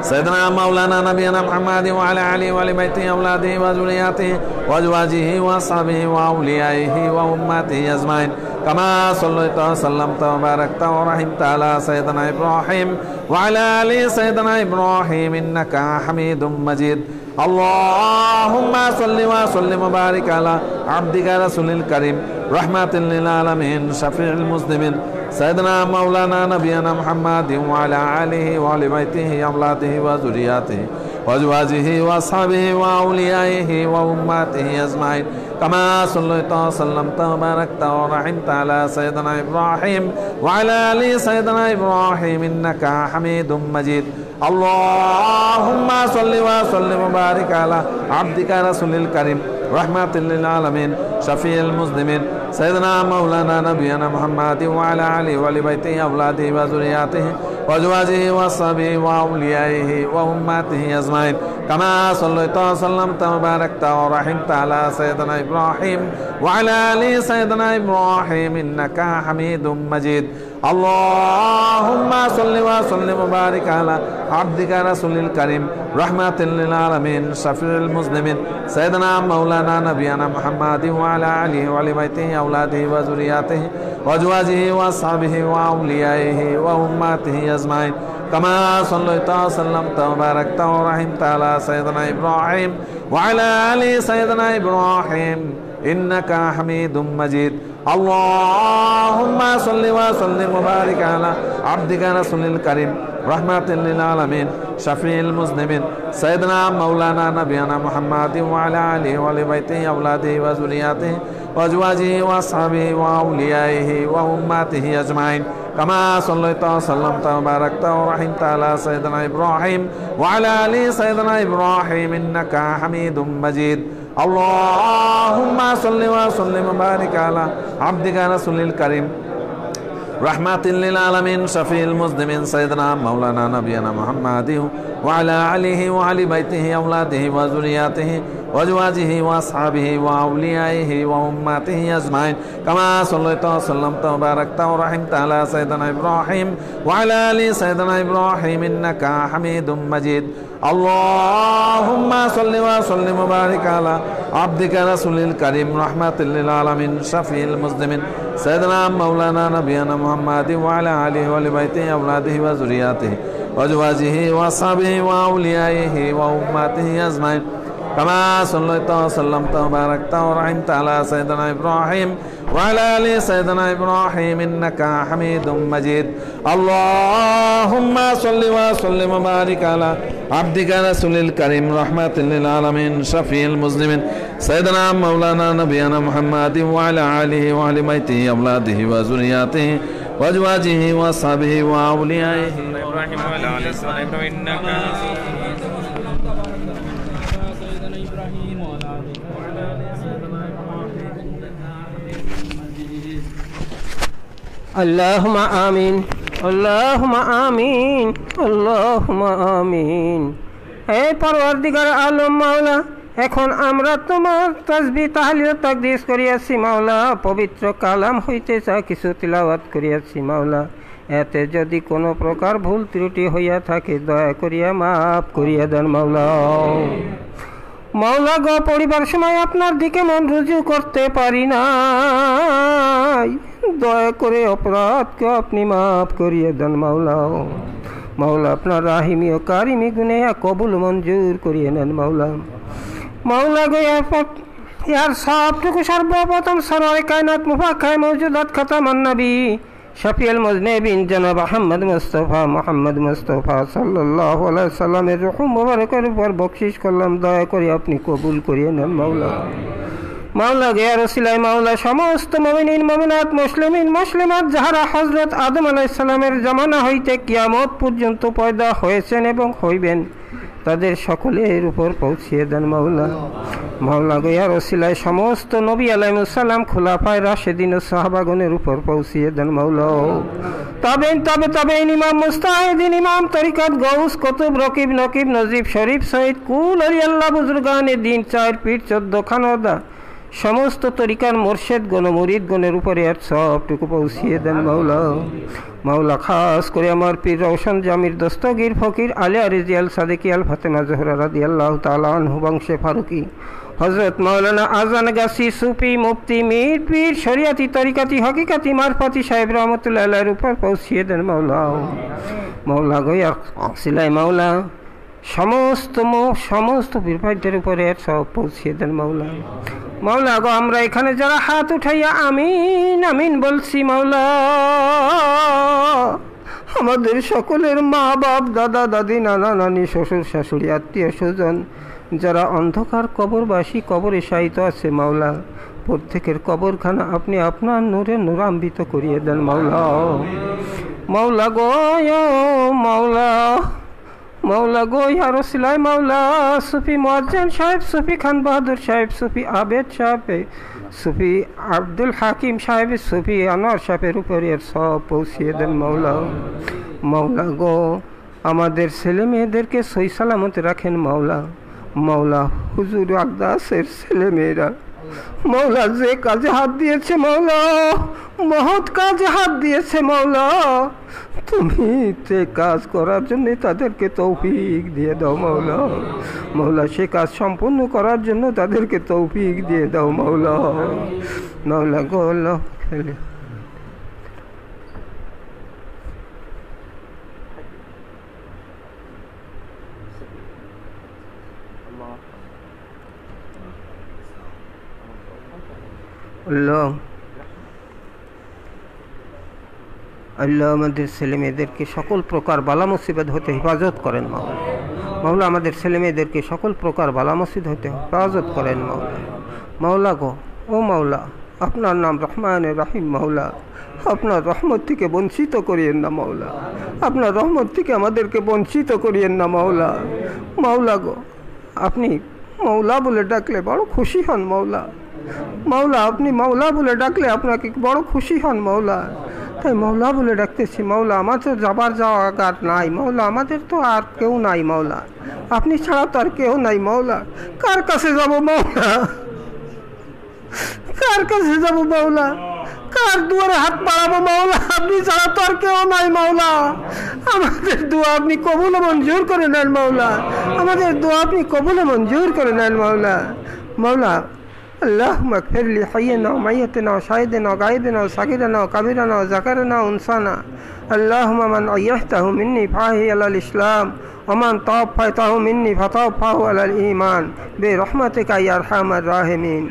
سيدنا مولانا نبينا محمد وعلى آله وعلى بيته أولاده وذرياته وأزواجه وأصحابه وأوليائه وأمته أجمعين كما صليت وسلمت وباركت ورحمت على سيدنا إبراهيم وعلى آل سيدنا إبراهيم إنك حميد مجيد اللهم صل وسلم وبارك على عبدك رسول الكريم رحمة للعالمين شفيع المذنبين سيدنا مولانا نبينا محمد وعلى آله وعلى بيته أولاده وذرياته وأزواجه وأصحابه وأوليائه وأمته أجمعين كما صليت وسلمت وباركت ورحمت على سيدنا إبراهيم وعلى آل سيدنا إبراهيم إنك حميد مجيد اللهم صل وسلم وبارك على عبدك رسول الكريم رحمة للعالمين شفيع المذنبين سيدنا مولانا نبينا محمد وعلى آله وعلى بيته أولاده وذرياته وأزواجه وأصحابه وأوليائه وأمته أجمعين كما صليت وسلمت وباركت ورحمت على سيدنا إبراهيم وعلى آل سيدنا إبراهيم إنك حميد مجيد اللهم صل وسلم وبارك على عبدك رسول الكريم رحمة للعالمين شفيع المذنبين سيدنا مولانا نبينا محمد وعلى آله وعلى بيته أولاده وذرياته وأزواجه وأصحابه وأوليائه وأمته أجمعين كما صليت وسلمت وباركت ورحمت على سيدنا إبراهيم وعلى آل سيدنا إبراهيم إنك حميد مجيد اللهم صل وسلم وبارك على عبدك رسول الكريم رحمة للعالمين شفيع المذنبين سيدنا مولانا نبينا محمد وعلى آله وعلى بيته أولاده وذرياته وأزواجه وأصحابه وأوليائه وأمته أجمعين كما صليت وسلمت وباركت ورحمت على سيدنا إبراهيم وعلى آل سيدنا إبراهيم إنك حميد مجيد اللهم صل وسلم وبارك على عبدك رسول الكريم رحمة للعالمين شفيع المذنبين سيدنا مولانا نبينا محمد وعلى آله وأهل بيته أولاده وذرياته وأزواجه وأصحابه وأوليائه وأمته أجمعين كما صليت وسلمت وباركت ورحمت على سيدنا إبراهيم وعلى آل سيدنا إبراهيم إنك حميد مجيد اللهم صل وسلم وبارك على عبدك رسول الكريم رحمة للعالمين شفيع المسلمين سيدنا مولانا نبينا محمد وعلى آله وآل بيته أولاده وذرياته وأزواجه وأصحابه وأوليائه وأمته أجمعين كما صليت وسلمت وباركت ورحمت على سيدنا إبراهيم وعلى آل سيدنا إبراهيم إنك حميد مجيد اللهم صل وسلم وبارك على عبدك رسول الكريم رحمة للعالمين شفيع المسلمين سيدنا مولانا نبينا محمد وعلى آله وأهل بيته أولاده وذرياته وأزواجه وأصحابه وأوليائه إبراهيم وعلى آل سيدنا إبراهيم إنك اللهم آمين اللهم آمين اللهم آمين হে পরওয়ারদিগার আলম মাওলা, এখন আমরা তোমার তাসবিহ তাহলিল তাকদীস করিয়াছি মাওলা, পবিত্র কালাম হইতে যা কিছু তিলাওয়াত করিয়াছি মাওলা, এতে যদি কোনো প্রকার ভুল ত্রুটি হইয়া থাকে দয়া করিয়া মাফ করিয়া দেন মাওলা। মাওলা গো, পরিবার সময় আপনার দিকে মন রুজু করতে পারি নাই, দয়া করে অপরাধকে আপনি মাফ করিয়ে দেন মাওলা। মাওলা আপনার রাহিমি ও কারিমি গুনে কবুল মঞ্জুর করিয়ে নেন মাওলা। মাওলা গো, ইয়ার সবটুকু সর্বপ্রথম সরওয়ারে কায়নাত মুফাক্কায়ে মওজুদাত খাতামান নবী শফিউল মুজনিবিন জনাব মোহাম্মদ মুস্তাফা সাল্লাল্লাহু আলাইহি সাল্লামের রূহ মুবারকের উপর বকশিশ করলাম, দয়া করে আপনি কবুল করিয়ে নেন মাওলা। মাওলা গো, ইয়া রাসূলুল্লাহ মাওলা, সমস্ত মুমিনিন মুমিনাত মুসলিমিন মুসলিমাত যাহারা হযরত আদম আলাইহিস সালামের জামানা হইতে কিয়ামত পর্যন্ত পয়দা হয়েছেন এবং হইবেন, তাদের সকলের উপর পৌঁছিয়ে দেন মাওলা। মাওলা গো, ইয়া রাসূলুল্লাহ সমস্ত নবী আলাইহিস সালাম খুলাফায়ে রাশিদিন ও সাহাবাগণের উপর পৌঁছিয়ে দেন মাওলা। তাবেইন ইমাম মুস্তাহিদিন ইমাম তরিকাত গৌস কুতুব রকিব নকিব নজিব শরীফ শহীদ কুল আলী আল্লাহ বুজুর্গানে দিন 4 পীর 14 খানদা সমস্ত তরিকার মোর্শেদ গণ মুরিদ গণের উপরে আর সবটুকু পৌঁছিয়ে দেন মাওলা। মাওলা খাস করে আমার পীর রওশন জামির দস্তগীর ফকির আলী আরিজিয়াল সাদেকি আল ফাতেমা জোহরা রাদিয়াল্লাহু তাআলা আনহু বংশে ফারুকি হযরত মাওলানা আজান গাছি সুফি মুফতি মীর পীর শরিয়াতি তরিকাতি হকিকাতি মারফতি সাহেব রহমতুল্লাহ আলাইহির উপর পৌঁছিয়ে দেন মাওলা। মাওলা গো, ইয়া সিলাই মাওলা, সমস্ত পীর ভাইদের উপরে সব পৌঁছিয়ে দেন মাওলা। মাওলা গো, আমরা এখানে যারা হাত উঠাইয়া আমিন আমিন বলছি মাওলা, আমাদের সকলের মা বাপ দাদা দাদি নানা নানি শ্বশুর শাশুড়ি আত্মীয় স্বজন যারা অন্ধকার কবরবাসী কবরে শায়িত আছে মাওলা, প্রত্যেকের কবরখানা আপনি আপনার নূরে নূরান্বিত করিয়ে দেন মাওলা। মাওলা গো, মাওলা গো, ইয়া রাসূলুল্লাহ মাওলা, সুফি মুয়াজ্জিন সাহেব, সুফি খান বাহাদুর সাহেব, সুফি আবেদ সাহেব, সুফি আব্দুল হাকিম সাহেব, সুফি আনোয়ার সাহেবের উপরে সব পৌঁছিয়ে দেন মাওলা। মাওলা গো, আমাদের ছেলে মেয়েদেরকে সহি সালামতে রাখেন মাওলা। মাওলা, হুজুর আকদাসের ছেলে মেয়েরা মাওলা যে কাজে হাত দিয়েছে মাওলা, মহৎ কাজে হাত দিয়েছে মাওলা, তুমি যে কাজ করার জন্য তাদেরকে তৌফিক দিয়ে দাও মাওলা। মাওলা, সে কাজ সম্পূর্ণ করার জন্য তাদেরকে তৌফিক দিয়ে দাও মাওলা। মাওলা গো, আল্লাহ আমাদের ছেলে মেয়েদেরকে সকল প্রকার বালা মুসিবত হতে হেফাজত করেন মাওলা। মাওলা, আমাদের ছেলে মেয়েদেরকে সকল প্রকার বালা মুসিবত হতে হেফাজত করেন মাওলা। মাওলা গো, ও মাওলা, আপনার নাম রহমান রাহিম মাওলা, আপনার রহমত থেকে বঞ্চিত করিয়েন না মাওলা, আপনার রহমত থেকে আমাদেরকে বঞ্চিত করিয়েন না মাওলা। মাওলা গো, আপনি মাওলা বলে ডাকলে বড় খুশি হন মাওলা। মাওলা, আপনি মাওলা বলে ডাকলে আপনাকে বড় খুশি হন মাওলা। তাই মৌলা বলে ডাকতেছি। মৌলা, আমার তো যাবার জায়গা নাই মৌলা, আমাদের তো আর কেউ নাই মৌলা, আপনি ছাড়া তো আর কেউ নাই মৌলা। কার কাছে যাব মৌলা, কার কাছে যাব মৌলা, কার দুয়ারে হাত বাড়াবো মৌলা, আপনি ছাড়া তো আর কেউ নাই মৌলা। আমাদের দোয়া আপনি কবুল মঞ্জুর করে নেন মৌলা, আমাদের দোয়া আপনি কবুল মঞ্জুর করে নেন মৌলা। মৌলা اللهم اغفر لي حينا وميتنا وشاهدنا وغائبنا وصغيرنا وكبيرنا وذكرنا وانثانا. اللهم من أيدته مني فهي على الإسلام ومن توفيته مني فتوفه على الإيمان برحمتك يا أرحم الراحمين.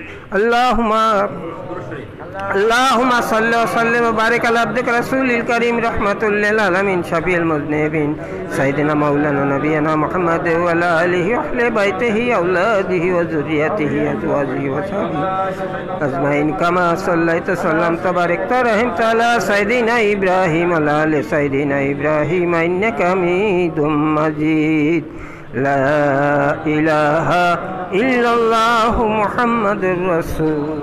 اللهم صل وسلم وبارك على عبدك رسول الكريم رحمة للعالمين شفيع المذنبين سيدنا مولانا نبينا محمد وعلى آله وأهل بيته أولاده وذريته أزواجه وصحبه أجمعين كما صليت وسلمت وباركت ورحمت على سيدنا إبراهيم وعلى آل سيدنا إبراهيم إنك حميد مجيد. لا إله إلا الله محمد رسول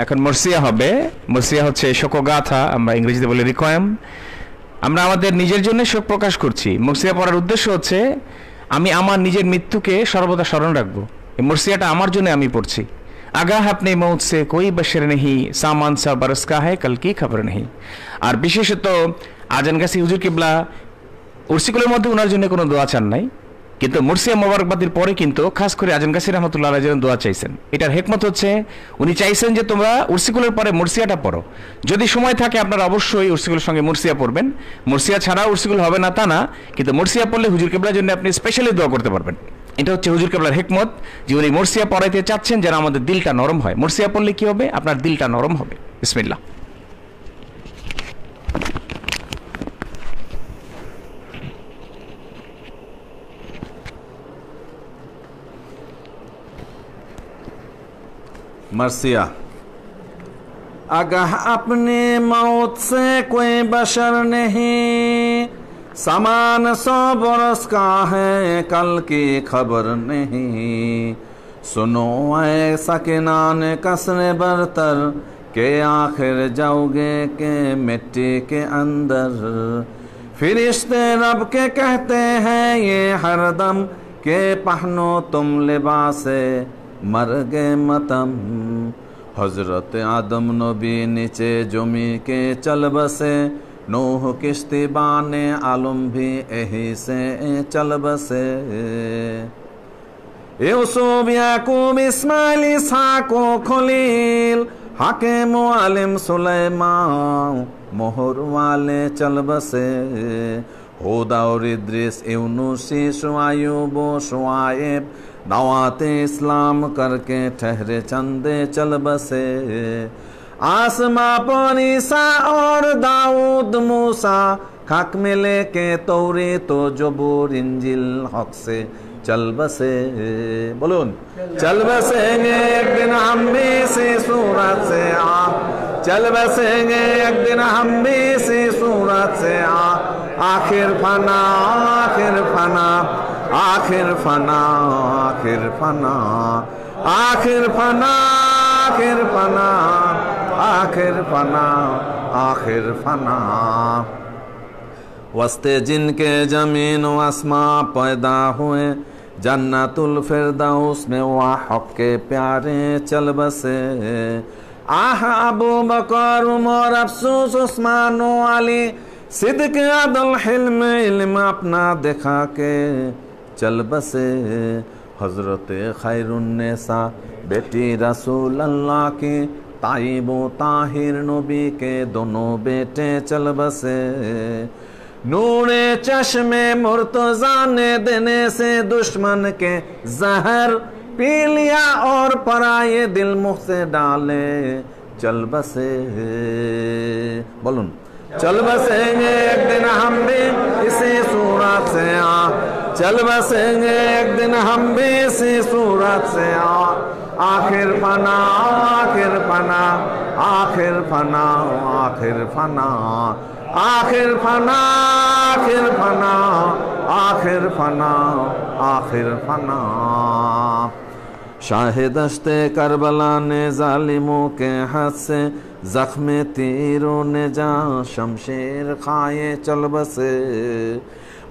এখন মরসিয়া হবে। মরসিয়া হচ্ছে শোকগাথা, আমরা ইংরেজিতে বলি রিকোয়েম। আমরা আমাদের নিজের জন্য শোক প্রকাশ করছি। মরসিয়া পড়ার উদ্দেশ্য হচ্ছে আমি আমার নিজের মৃত্যুকে সর্বদা স্মরণ রাখবো। এই মরসিয়াটা আমার জন্য আমি পড়ছি। আগাহ আপনি মৌত সে কোই বশর নেহি, সামান সা বরস কা হ্যায় কাল কি খবর নেহি। আর বিশেষত আজান গাছি হুজুর কিবলা উর্সিকুলের মধ্যে ওনার জন্য কোনো দোয়া চান নাই, কিন্তু মুরসিয়া মোবারকবাদের পরে কিন্তু খাস করে আজান গাছি রহমতুল্লাহ আলাইহির জন্য দোয়া চাইছেন। এটার হেকমত হচ্ছে উনি চাইছেন যে তোমরা উর্সিকুলের পরে মুরসিয়াটা পড়ো। যদি সময় থাকে আপনারা অবশ্যই উর্সিকুলের সঙ্গে মুরসিয়া পড়বেন। মুরসিয়া ছাড়া উর্সিকুল হবে না তা না, কিন্তু মুরসিয়া পড়লে হুজুর কিবলার জন্য আপনি স্পেশালি দোয়া করতে পারবেন। এটা হচ্ছে হুজুর কিবলার হেকমত, যে উনি মুরসিয়া পড়াইতে চাচ্ছেন যেন আমাদের দিলটা নরম হয়। মুরসিয়া পড়লে কি হবে? আপনার দিলটা নরম হবে। বিসমিল্লাহ। मरसिया। आगाह अपने मौत से कोई बशर नहीं, सामान 100 बरस का है कल की खबर नहीं। सुनो ऐ सकिनान कसरे बरतर के आखिर जाओगे के मिट्टी के अंदर। फिरिश्ते रब के कहते हैं ये हरदम के पहनो तुम लिबासे मरगे मतम। हजरत आदम नबी नीचे जमी के चल बसे, नूह किश्ती बाने आलम भी यही से चल बसे। यूसुफ याकूब इस्माइल इसहाक खलील हाकिम आलिम सुलेमान मोहर वाले चल बसे। हुदा और इद्रिस यूनुसी शुआयूब शुआइब दावत इस्लाम करके ठहरे चंदे चल बसे। आसमां पर ईसा और दाऊद मूसा खाक मिले के तौरे तो जबूर इंजिल हक से चल बसे। बोलून चल बसेंगे एक दिन हम भी इसी सूरत से चल बसेंगे एक दिन हम भी इसी सूरत से आखिर फना आखिर फना आखिर फना आखिर फना आखिर फना आखिर फना आखिर फना आखिर फना। वस्ते जिनके जमीन व आसमां पैदा हुए जन्नतुल फिरदौस में वह हक के प्यारे चल बसे। आह अबू बकर उमर अफसूस उस्मान अली सिद्क अदल हिल्म इल्म अपना दिखा के चल बसे। हजरत खैरुन्निसा बेटी रसूल अल्लाह की ताइब ताहिर नबी के दोनों बेटे चल बसे। नूरे चश्मे मुर्तजा ने देने से दुश्मन के जहर पी लिया और पराये दिल मुँह से डाले चल बसे। बोलून चल बसेंगे एक दिन हम भी इसी सूरत से चल बसेंगे एक दिन हम भी इसी सूरत से आखिर फना आखिर फना आखिर फना आखिर फना आखिर फना आखिर फना आखिर फना आखिर फना। शाहिदश्ते करबला ने जालिमों के हाथ से जख्मे तीरों ने जहाँ शमशेर खाए चल बसे।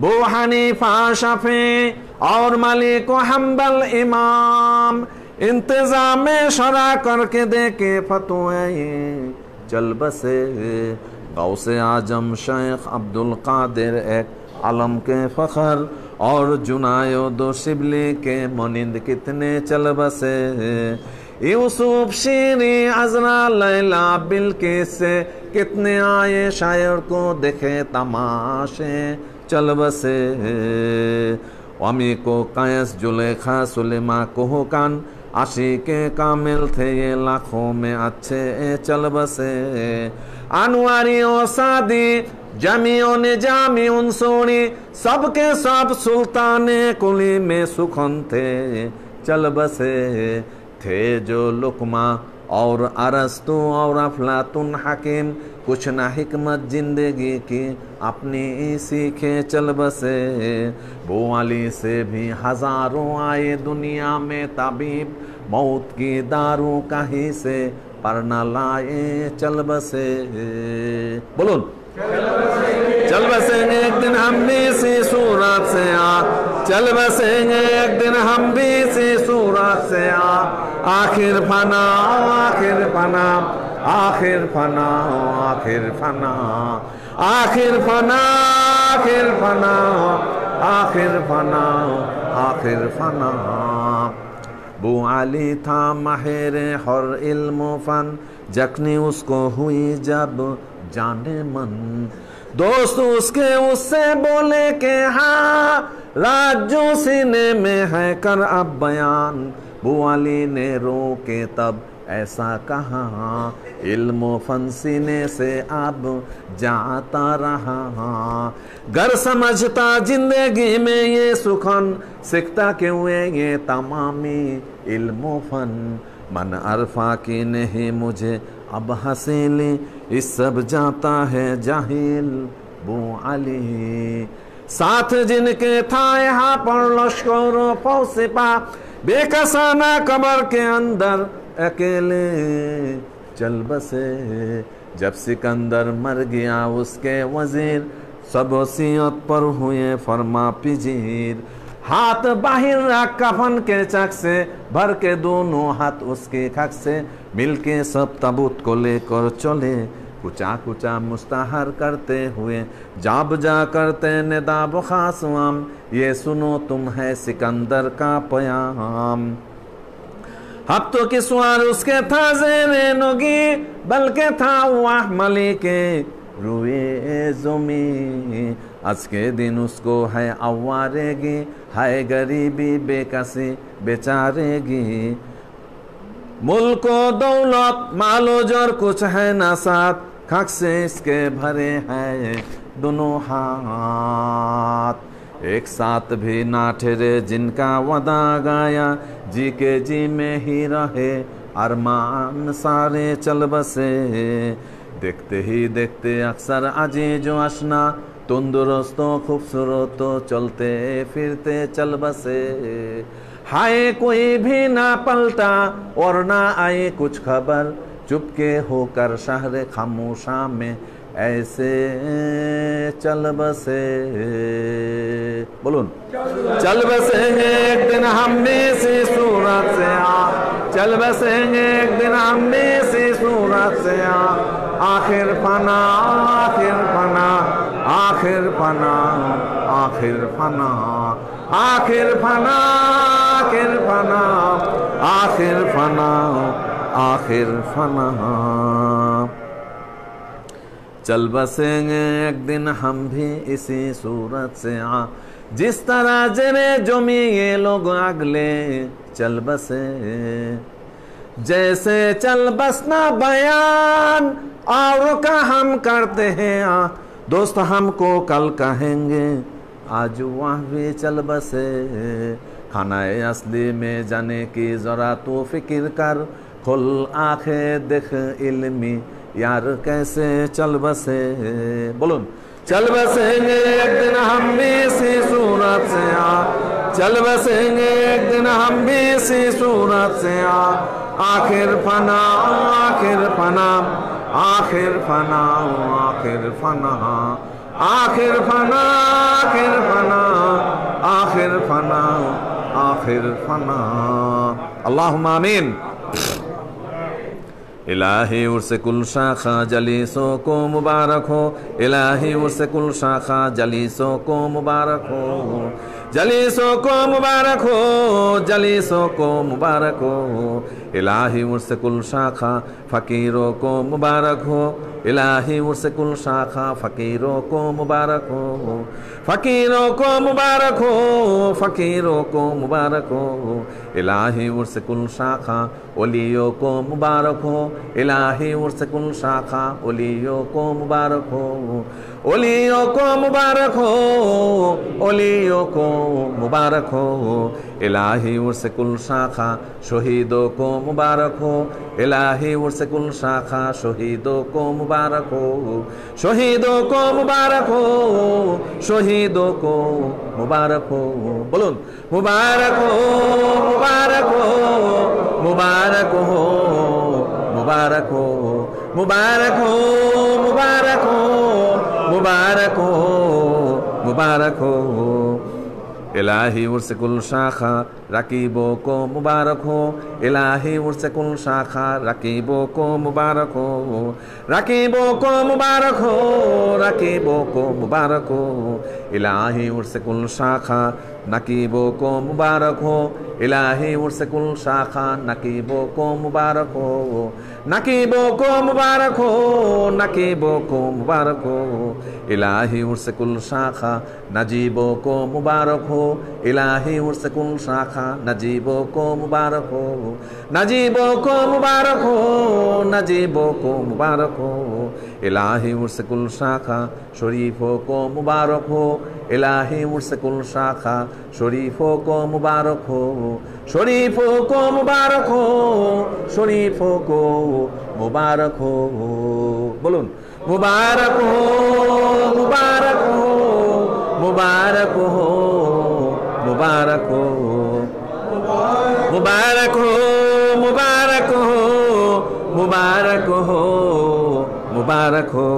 बू हनीफा शफी और मालिक हम्बल इमाम इंतजाम शरा करके देके फतवे चल बसे। गौसे आजम शेख अब्दुल कादिर एक आलम के फखर और जुनायो दो शिबली के मनिंद कितने चल बसे। यूसुफ शीरी अजरा लैला बिल्किस से कितने आए शायर को देखे तमाशे चल बसे। अमी को कैस जुलेखा सुलेमा कोहकान आशिके कामिल थे ये लाखों में अच्छे चल बसे। अनवारी और सादी जमियों ने जामी उनसोनी सबके सब सुल्ताने कुली में सुखन थे चल बसे। थे जो लुकमा और अरस्तु और अफलातुन हकीम कुछ ना हिकमत जिंदगी की अपनी सीखे चल बसे। वो अली से भी हजारों आए दुनिया में तबीब मौत की दारू कहीं से पर न लाए चल बसे। बोलो चल बसेंगे एक दिन हम भी इसी सूरत से चल बसेंगे एक दिन हम भी इसी सूरत से आखिर फना आखिर फना आखिर फना आखिर फना आखिर फना आखिर फना आखिर फना आखिर फना। बू अली था माहिर हर इल्म फन जखनी उसको हुई जब जाने मन। दोस्त उसके उससे बोले के हाँ राजू सीने में है कर अब बयान। बू अली ने रोके तब ऐसा कहा इल्म फन सीने से अब जाता रहा। घर समझता जिंदगी में ये सुखन सीखता क्यों ये तमामी इल्म फन। मन अरफा की नहीं मुझे अब हसीली इस सब जाता है जाहिल। बू अली साथ जिनके था यहाँ पर लश्करों फौसिपा बेकसाना कब्र के अंदर अकेले चल बसे। जब सिकंदर मर गया उसके वजीर सब वसीयत पर हुए फरमा पिजीर। हाथ बाहिर रख कफन के चक से भर के दोनों हाथ उसके खक से मिलके सब ताबूत को लेकर चले। कुचा कुचा मुस्ताहर करते हुए जाब जा करते निदाब खासवाम ये सुनो तुम है सिकंदर का पयाम। हफ्तों की सवार उसके था ज़ेरे नोगी बल्कि था वाह मलिके रुए ज़मी। आज के दिन उसको है अवारेगी है गरीबी बेकसी बेचारेगी। मुल्क दौलत मालो जर कुछ है ना साथ खक से इसके भरे हैं दोनों हाथ। एक साथ भी ना ठहरे जिनका वदा गाया जी के जी में ही रहे अरमान सारे चल बसे। देखते ही देखते अक्सर अजीजो अशना तंदुरुस्तों खूबसूरत चलते फिरते चल बसे। हाय कोई भी ना पलटा और ना आए कुछ खबर चुपके होकर शहर खामोशा में ऐसे चल बसे। बोलून चल बसेंगे एक दिन हम भी इसी सूरत से चल बसेंगे एक दिन हम भी इसी सूरत से आखिर फना आखिर फना आखिर फना आखिर फना आखिर फना आखिर फना आखिर फना आखिर फना। चल बसेंगे एक दिन हम भी इसी सूरत से जिस तरह जरे जमी ये लोग अगले चल बसे। जैसे चल बसना बयान और का हम करते हैं दोस्त हमको कल कहेंगे आज वहाँ भी चल बसे। खानाए असली में जाने की जरा तो फिक्र कर खुल आंखें देख इल्मी यार कैसे चल बसे। बोलो चल बसेंगे एक दिन हम भी इसी सूरत से चल बसेंगे एक दिन हम भी इसी सूरत से आखिर फना आखिर फना आखिर फना आखिर फना आखिर फना आखिर फना आखिर फना आखिर फना अल्लाहुम्मा आमीन। इलाही उर्स कुल शाखा जलीसों को मुबारक हो, इलाही उर्स कुल शाखा जलीसों को मुबारक हो, जलीसों को मुबारक हो, जलीसों को मुबारक हो। इलाही उर्स कुल शाखा फ़कीरों को मुबारक हो, इलाही उर्स कुल शाखा फ़कीरों को मुबारक हो, फ़कीरों को मुबारक हो, फ़कीरों को मुबारक हो। इलाही उर्स कुल शाखा ओलियों को मुबारक हो, इलाही उर्स कुल शाखा ओलियों को मुबारक हो, ओलियों को मुबारक हो, ओलियों को मुबारक हो। इलाही उर्स कुल शाखा शहीदों को मुबारक हो, इलाही उर्स कुल शाखा शहीदों को मुबारक हो, शहीदों को मुबारक हो, शहीदों को मुबारक हो। बोलून मुबारक हो मुबारक हो मुबारक हो मुबारक हो मुबारक हो मुबारक हो मुबारक हो मुबारक हो। इलाही उर्स कुल शाखा रकीबों को मुबारक हो, इलाही उर्स कुल शाखा रकीबों को मुबारक हो, रकीबों को मुबारक हो, रकीबों को मुबारक हो। इलाही उर्स कुल शाखा नकीबों को मुबारक हो, इलाही उर्स कुल शाखा नकीबों को मुबारक हो, नकीबों को मुबारक हो, नकीबों को मुबारक हो। इलाही उर्स कुल शाखा नजीबों को मुबारक हो, इलाही उर्स कुल शाखा नजीबों को मुबारक हो, नजीबों को मुबारक हो, नजीबों को मुबारक हो। इलाही उर्स कुल शाखा शरीफों को मुबारक हो, इलाही उर्स कुल शाखा शरीफों को मुबारक हो, शरीफों को मुबारक हो, शरीफों को मुबारक हो। बोलून मुबारक हो मुबारक हो मुबारक हो मुबारक हो मुबारक हो मुबारक हो मुबारक हो मुबारक हो।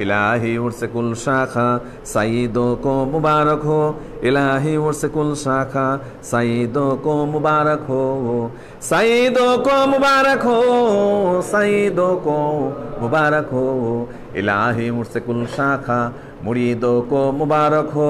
इलाही उर्स कुल शाखा सईदों को मुबारक हो, इलाही उर्स कुल शाखा सईदों को मुबारक हो, सईदों को मुबारक हो, सईदों को मुबारक हो। इलाही उर्स कुल शाखा मुरीदों को मुबारक हो,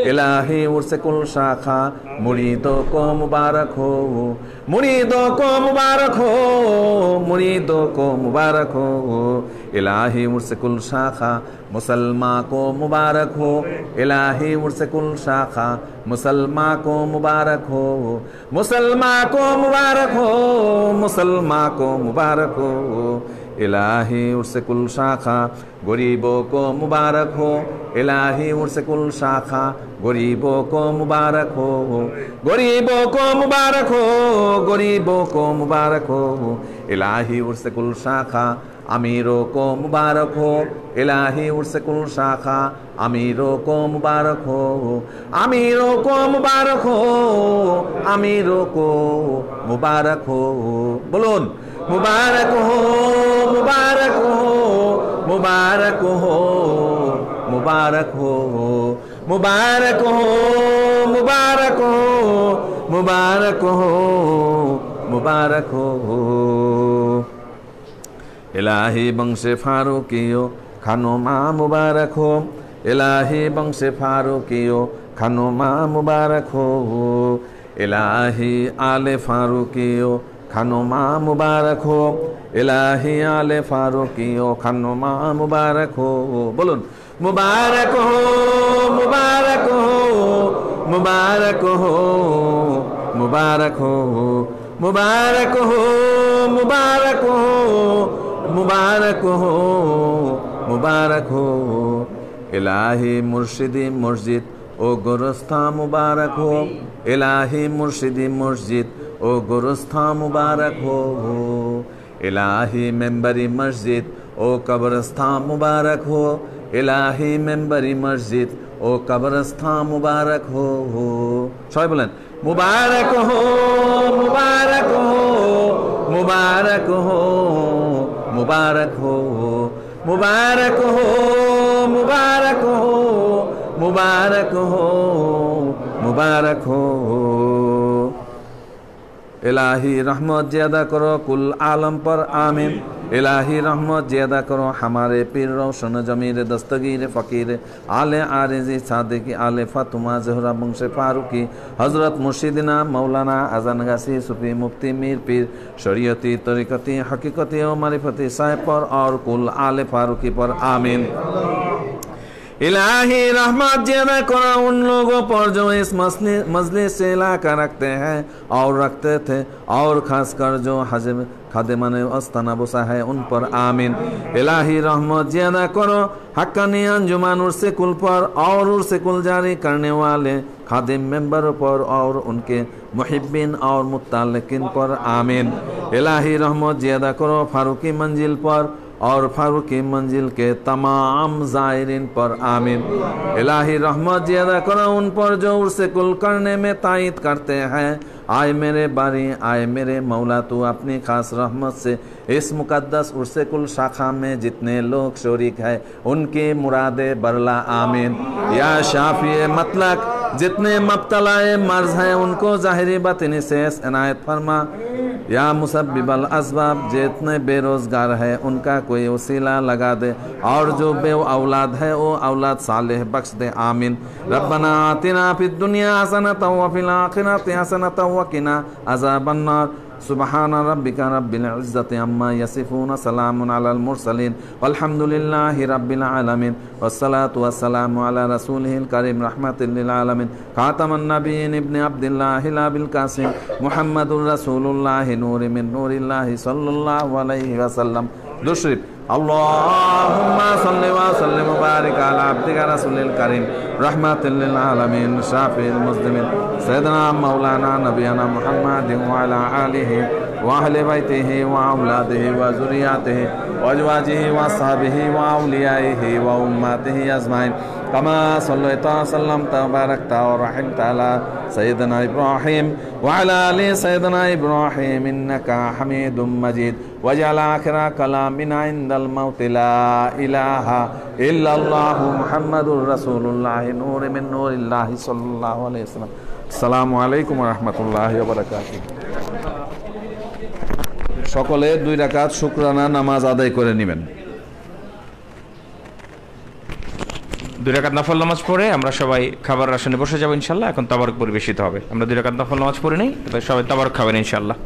इलाही उर्स कुल शाखा मुरीदों को मुबारक हो, मुरीदों को मुबारक हो, मुरीदों को मुबारक हो। इलाही उर्स कुल शाखा मुसलमान को मुबारक हो, इलाही उर्स कुल शाखा मुसलमान को मुबारक हो, मुसलमान को मुबारक हो, मुसलमान को मुबारक हो। इलाही उर्स कुल शाखा गरीबों को मुबारक हो, इलाही उर्स कुल शाखा गरीबों को मुबारक हो, गरीबों को मुबारक हो, गरीबों को मुबारक हो। इलाही उर्स कुल शाखा अमीरों को मुबारक हो, इलाही उर्स कुल शाखा अमीरों को मुबारक हो, अमीरों को मुबारक हो, अमीरों को मुबारक हो। बोलून मुबारक हो मुबारक हो मुबारक हो मुबारक हो मुबारक हो मुबारक हो मुबारक हो मुबारक हो। इलाही बंश फारूकियो खानुमा मुबारक हो, इलाही बंश फारूकियो खानुमा मुबारक हो, इलाही आले फारूकियो खानुमा मुबारक हो, इलाही आले फारूकियो खानुमा मुबारक हो। बोलून मुबारक हो मुबारक हो मुबारक हो मुबारक हो मुबारक हो मुबारक हो मुबारक हो मुबारक हो। इलाही मुर्शिदी मस्जिद ओ गुरुस्था मुबारक हो, इलाही मुर्शिदी मस्जिद ओ गुरुस्था मुबारक हो, इलाही मेंबरी मस्जिद ओ कब्रस्था मुबारक हो, इलाही मेंबरी मस्जिद ओ ও কবরস্থান মুবারক হো। সবাই বলেন মুবারক হো, মুবারক হো, মুবারক হো, মুবারক হো, মুবারক হো, মুবারক হো, মুবারক হো, মুবারক হো। इलाही रहमत ज़्यादा करो कुल आलम पर आमीन। इलाही रहमत ज़्यादा करो हमारे पीर रोशन जमीर दस्तगीर फ़कीर आले आरिज़ी सादिकी आले फ़ातिमा ज़हरा बंश फारूकी हज़रत मुर्शिदना मौलाना अज़न गासी सूफी मुफ्ती मीर पीर शरीयती तरीक़ती हकीकती और मारिफती साहिब पर और कुल आले फारूकी पर आमीन। इलाही रहमत ज़्यादा करो उन लोगों पर जो इस मजलिस से इलाका रखते हैं और रखते थे, और खासकर जो हजब खादिमान अस्ताना बुसा है उन पर आमीन। इलाही रहमत ज़्यादा करो हक्कानी अंजुमान उर्से कुल पर और उर्से कुल जारी करने वाले खादिम मेंबर पर और उनके मुहिब्बिन और मुत्तालिकिन पर आमीन। इलाही रहमत ज़्यादा करो फारूकी मंजिल पर और फारूकी मंजिल के तमाम ज़ायरीन पर आमीन। इलाही रहमत ज़्यादा करो उन पर जो उर्से कुल करने में तायद करते हैं। आए मेरे बारी, आए मेरे मौला, तू अपनी खास रहमत से इस मुकद्दस उर्से कुल शाखा में जितने लोग शरीक हैं उनकी मुरादे बरला आमीन। या शाफी मतलब जितने मब्तलाए मर्ज हैं उनको ज़ाहिरी बातिनी से इनायत फरमा। या मुसब्बिबल असबाब जितने बेरोज़गार है उनका कोई वसीला लगा दे, और जो बे औलाद है वो औलाद सालेह बख्श दे आमीन। रब्बना आतिना फिद दुनिया हसनतन व फिल आखिरति हसनतन व किना अज़ाबन नार। सुबहान रब्बिका रब्बिल इज़्ज़ति अम्मा यसिफून सलामुन अलल मुरसलीन वल्हम्दुलिल्लाहि रब्बिल आलमीन वस्सलातु वस्सलामु अला रसूलिहिल करीम रहमतिल लिल आलमीन खातमन नबिय्यीन इब्न अब्दिल्लाहिल अबिल कासिम मुहम्मदुर रसूलुल्लाहि नूरि मिन नूरिल्लाहि सल्लल्लाहु अलैहि वसल्लम। दुश्रीफ अल्लाहुम्मा सल्लि व सल्लिम व बारिक अला अब्दिका रसूलिल करीम रहमतिल लिल आलमीन शाफिल मुस्लिमीन सय्यदना मौलाना नबियना मुहम्मदिन व अला आलिहि व अहले बैतिहि व औलादिहि व ज़ुर्रिय्यतिहि व अज़वाजिहि व अस्हाबिहि व औलियाइहि व उम्मतिहि अजमाइन कमा सल्लैता सल्लमता बारकता व रहमता अला सय्यदना इब्राहीम व अला आलि सय्यदना इब्राहीम इन्नका हमीदुम मजीद वजअल आखिरा कलामिना इंदल मौति ला इलाहा इल्लल्लाहु मुहम्मदुर रसूलुल्लाह नूर मिन नूरिल्लाहि सल्लल्लाहु अलैहि वसल्लम। अस्सलामु अलैकुम व रहमतुल्लाहि व बाराकातुहू। সকলে 2 রাকাত শুকরানা নামাজ আদায় করে নেবেন। 2 রাকাত নফল নামাজ পড়ে আমরা সবাই খাবার আসনে বসে যাব ইনশাআল্লাহ। এখন তাবারক পরিবেশিত হবে। আমরা 2 রাকাত নফল নামাজ পড়ে নেই, সবাই তাবারক খাবেন ইনশাআল্লাহ।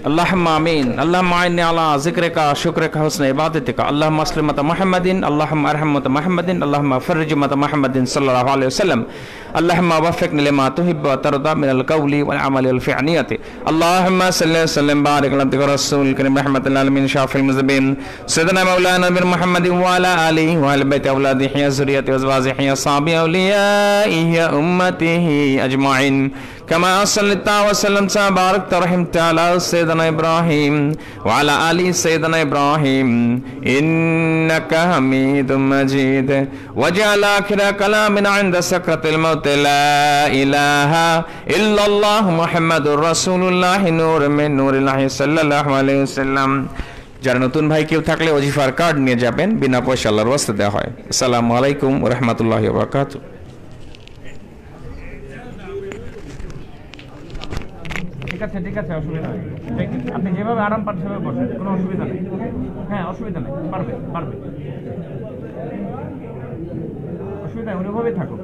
اللهم آمين. اللهم أعني على ذكرك شكرك حسن عبادتك. اللهم أسلم أمة محمد. اللهم أرحم أمة محمد. اللهم فرج أمة محمد صلى الله عليه وسلم. اللهم وفقنا لما تحب وترضى من القول والعمل والفعل. اللهم صل وسلم بارك على عبدك ورسولك الكريم رحمة للعالمين شافي المذنبين سيدنا مولانا بن محمد وعلى آله وأهل بيت أولاده وذريته وأزواجه وصحبه أوليائه أمته أجمعين. كما صليت وسلمت وباركت ورحمت على سيدنا إبراهيم وعلى آل سيدنا إبراهيم إنك حميد مجيد. وجعل آخر كلامنا عند سكرة الموت لا إله إلا الله محمد رسول الله نور من نور الله صلى الله عليه وسلم. যারা নতুন ভাই কেউ থাকলে ওজিফার কার্ড নিয়ে যাবেন, বিনা পয়সা আল্লাহর ওয়াস্তে দেওয়া হয়। আসসালামু আলাইকুম ওয়া রাহমাতুল্লাহি ওয়া বারাকাতুহু। ঠিক আছে, অসুবিধা নেই। আপনি যেভাবে আরাম পান সেভাবে বসেন, কোনো অসুবিধা নেই। হ্যাঁ, অসুবিধা নেই, পারবে অসুবিধা নেই, ওইভাবেই থাকো।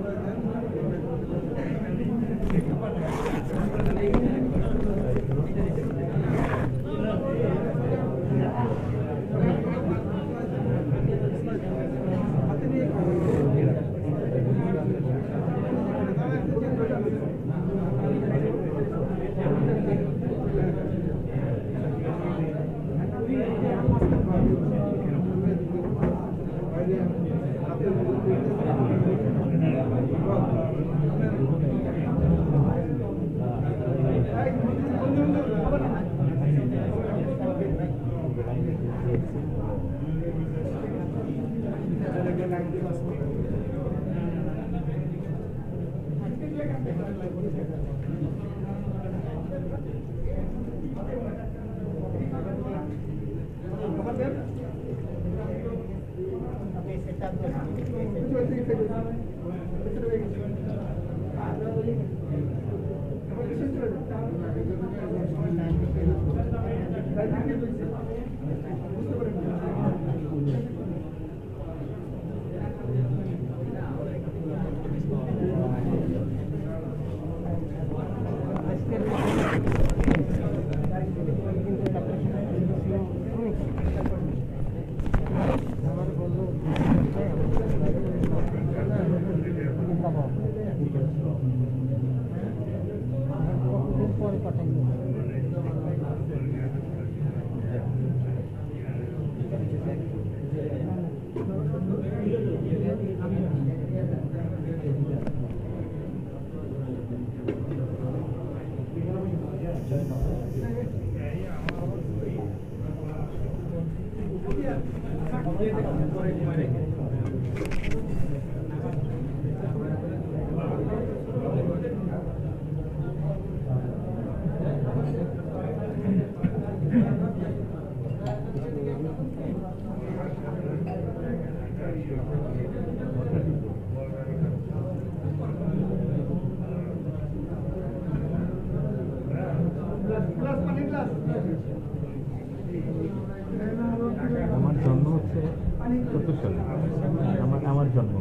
জন্ম,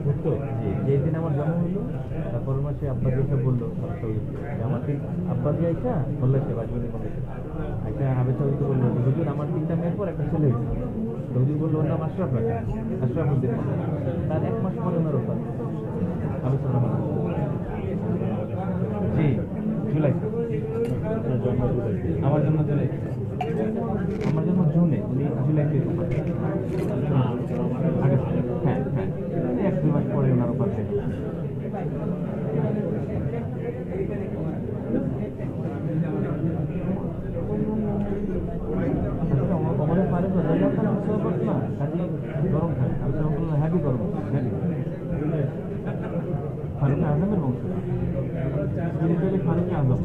বুঝতো? যেই দিন আমার জন্ম হলো তারপর মাসে আব্বা এসে বললো আমাকে, আব্বা দিয়ে আইসা বললো সে বাজবনি বলে আইসা হাবে সাহেবকে বললো হুজুর আমার 3টা মেয়ের পর একটা ছেলে হয়েছে। তো হুজুর বললো ওর নাম আশরাফ রাখা, আশরাফ উদ্দিন। তার 1 মাস পরে ওনার ওপর হাবে সাহেব জি জুলাই, আমার জন্য জুলাই, আমার জন্য জুনে, উনি জুলাইতে হ্যাঁ হ্যাঁ 1-2 মাস পরে ওনার ওপর আমাদের পারে না গরম খায়, আমি বললাম হ্যাভি গরম, হ্যাভি ফারুক আজমের বংশ, ফারুক আজম।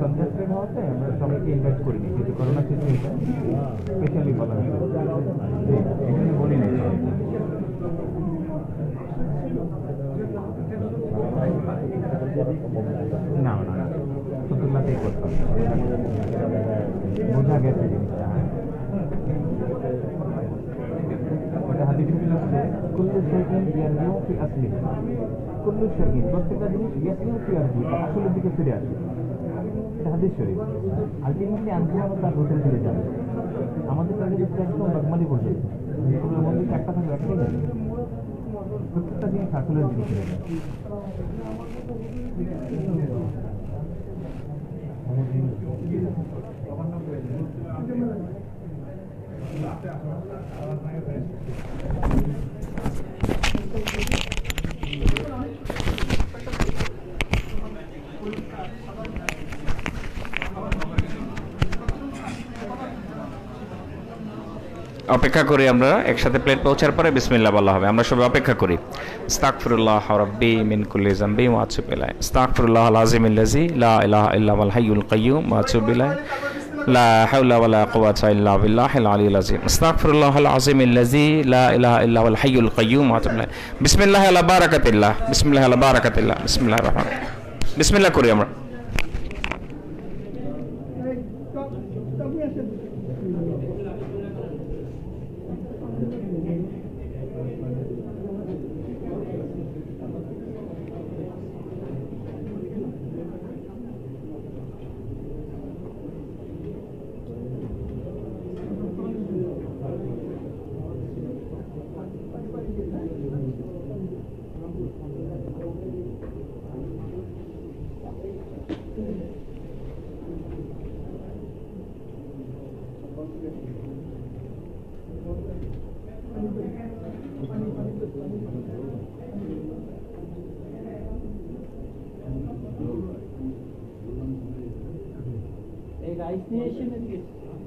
সন্ধ্যাশ্রী হওয়াতে আমরা সবাইকে ইনভাইট করিনি, কিন্তু করোনা সিচুয়েশন স্পেশালি বলা হয়েছে, এখানে বলি নাই না না ফতুল্লাতেই করতাম, বোঝা গেছে জিনিসটা। ওটা হাদিস শরীফে আছে, কুল্লু শাইইন ইয়ারজিউ ফি আসলিহি, কুল্লু শাইইন, প্রত্যেকটা জিনিস ইয়ারজিউ ফি আসলিহি, আসলের দিকে ফিরে আসে। এটা হাদিস শরীফ। আলটিমেটলি আনসার তার হোটেল ফিরে যাবে। আমাদের কাছে একদম নরমালি বলছে এগুলোর মধ্যে একটা থাকবে, একটাই যাবে, প্রত্যেকটা জিনিস আসলের দিকে ফিরে যাবে। অপেক্ষা করি আমরা, একসাথে প্লেট পৌঁছার পরে বিসমিল্লাহ বলা হবে। আমরা সবাই অপেক্ষা করি। আস্তাগফিরুল্লাহ রাব্বি মিন কুল্লি যামবি ওয়া আতুবু ইলাইহি, আস্তাগফিরুল্লাহাল আযীমিল্লাযী লা ইলাহা ইল্লা হুয়াল হাইয়ুল কাইয়্যুম ওয়া আতুবু ইলাইহি, লা হাওলা ওয়ালা কুওয়াতা ইল্লা বিল্লাহিল আলিয়্যিল আযীম, আস্তাগফিরুল্লাহাল আযীমিল্লাযী লা ইলাহা ইল্লা হুয়াল হাইয়ুল কাইয়্যুম ওয়া আতুবু ইলাইহি। বিসমিল্লাহি আলা বারাকাতিল্লাহ, বিসমিল্লাহি আলা বারাকাতিল্লাহ, বিসমিল্লাহির রহমানির রহিম। বিসমিল্লাহ করি আমরা।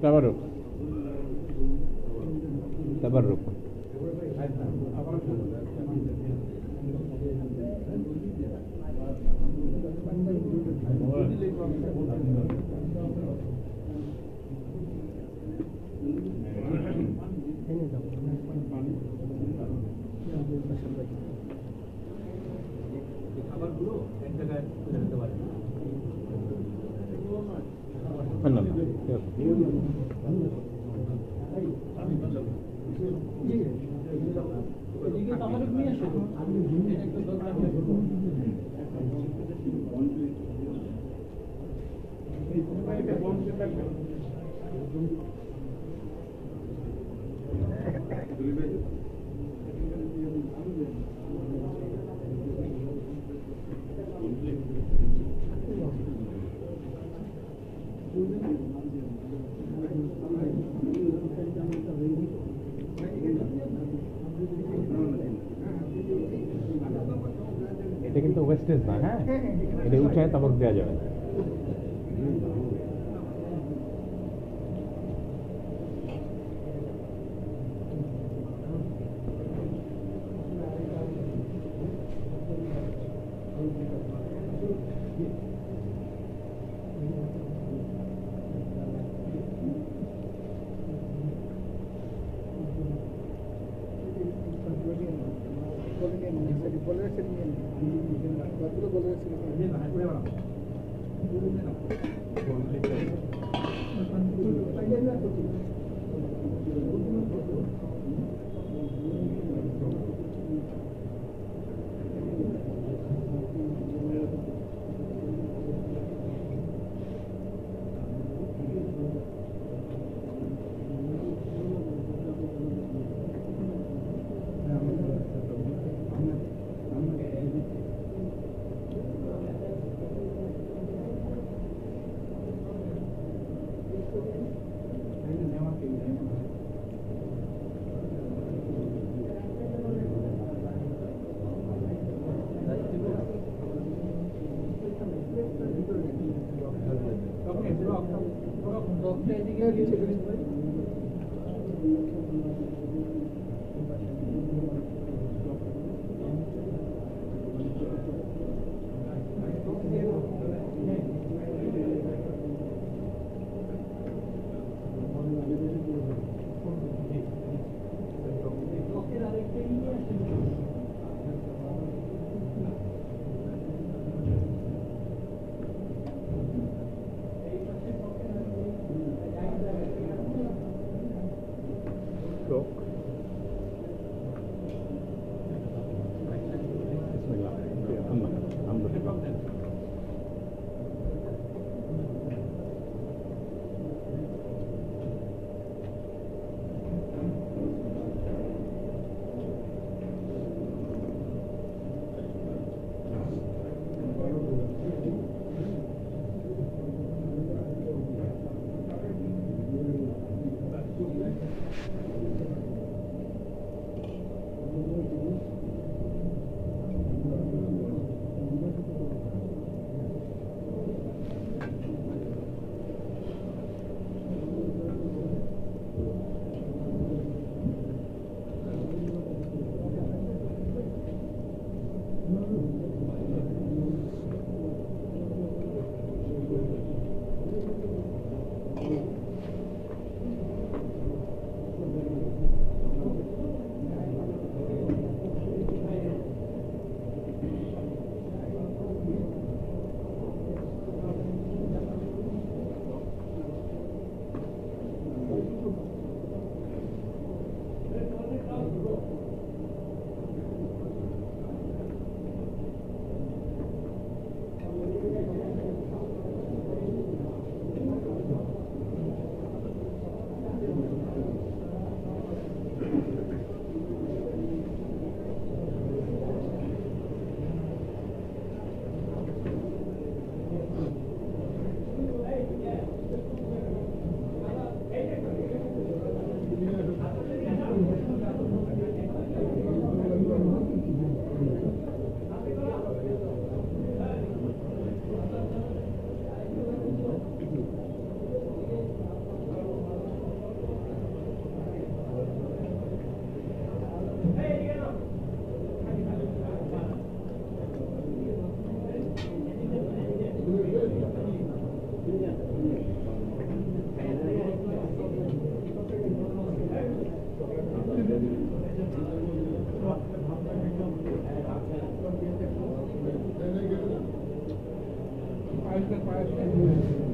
তাবারুক তাবারুক খাবারগুলো এক জায়গায় দিতে পারে। এটা কিন্তু ওয়েস্টেজ না, হ্যাঁ, এটা উঠায় তাবক দেওয়া যাবে। 5